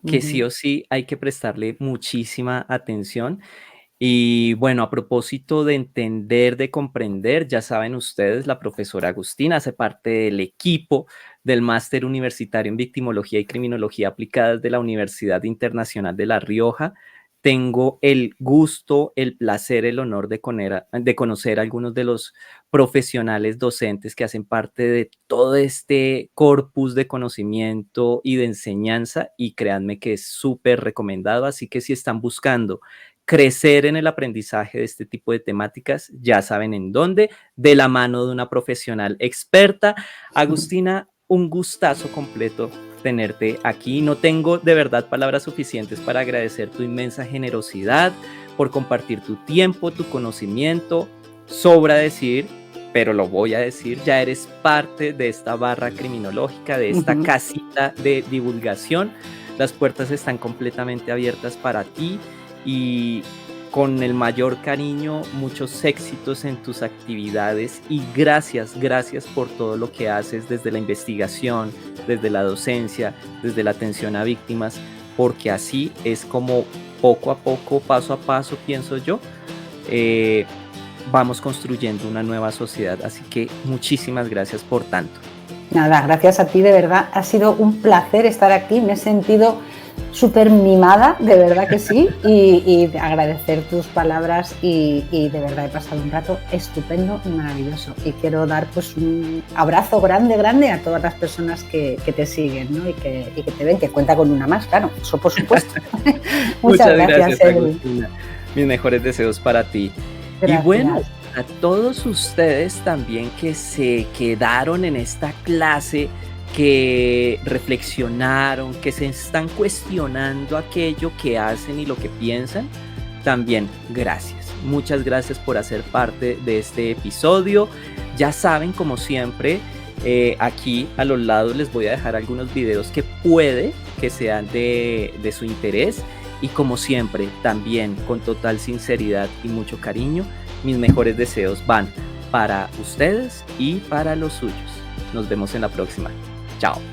que sí o sí hay que prestarle muchísima atención. Y bueno, a propósito de entender, de comprender, ya saben ustedes, la profesora Agustina hace parte del equipo del Máster Universitario en Victimología y Criminología Aplicadas de la Universidad Internacional de La Rioja. Tengo el gusto, el placer, el honor de conocer a algunos de los profesionales docentes que hacen parte de todo este corpus de conocimiento y de enseñanza, y créanme que es súper recomendado. Así que si están buscando crecer en el aprendizaje de este tipo de temáticas, ya saben en dónde, de la mano de una profesional experta. Agustina, un gustazo completo tenerte aquí. No tengo de verdad palabras suficientes para agradecer tu inmensa generosidad, por compartir tu tiempo, tu conocimiento. Sobra decir, pero lo voy a decir, ya eres parte de esta barra criminológica, de esta casita de divulgación. Las puertas están completamente abiertas para ti y con el mayor cariño, muchos éxitos en tus actividades y gracias por todo lo que haces desde la investigación, desde la docencia, desde la atención a víctimas, porque así es como poco a poco, paso a paso, pienso yo, vamos construyendo una nueva sociedad. Así que muchísimas gracias por tanto. Nada, gracias a ti, de verdad. Ha sido un placer estar aquí. Me he sentido súper mimada, de verdad que sí, y agradecer tus palabras y de verdad he pasado un rato estupendo y maravilloso. Y quiero dar pues un abrazo grande a todas las personas que te siguen, ¿no? y que te ven, que cuenta con una más, claro, eso por supuesto. Muchas gracias, Agustina. Mis mejores deseos para ti. Gracias. Y bueno, a todos ustedes también que se quedaron en esta clase, que reflexionaron, que se están cuestionando aquello que hacen y lo que piensan, también gracias. Muchas gracias por hacer parte de este episodio. Ya saben, como siempre, aquí a los lados les voy a dejar algunos videos que puede que sean de su interés. Y como siempre, también con total sinceridad y mucho cariño, mis mejores deseos van para ustedes y para los suyos. Nos vemos en la próxima. Chao.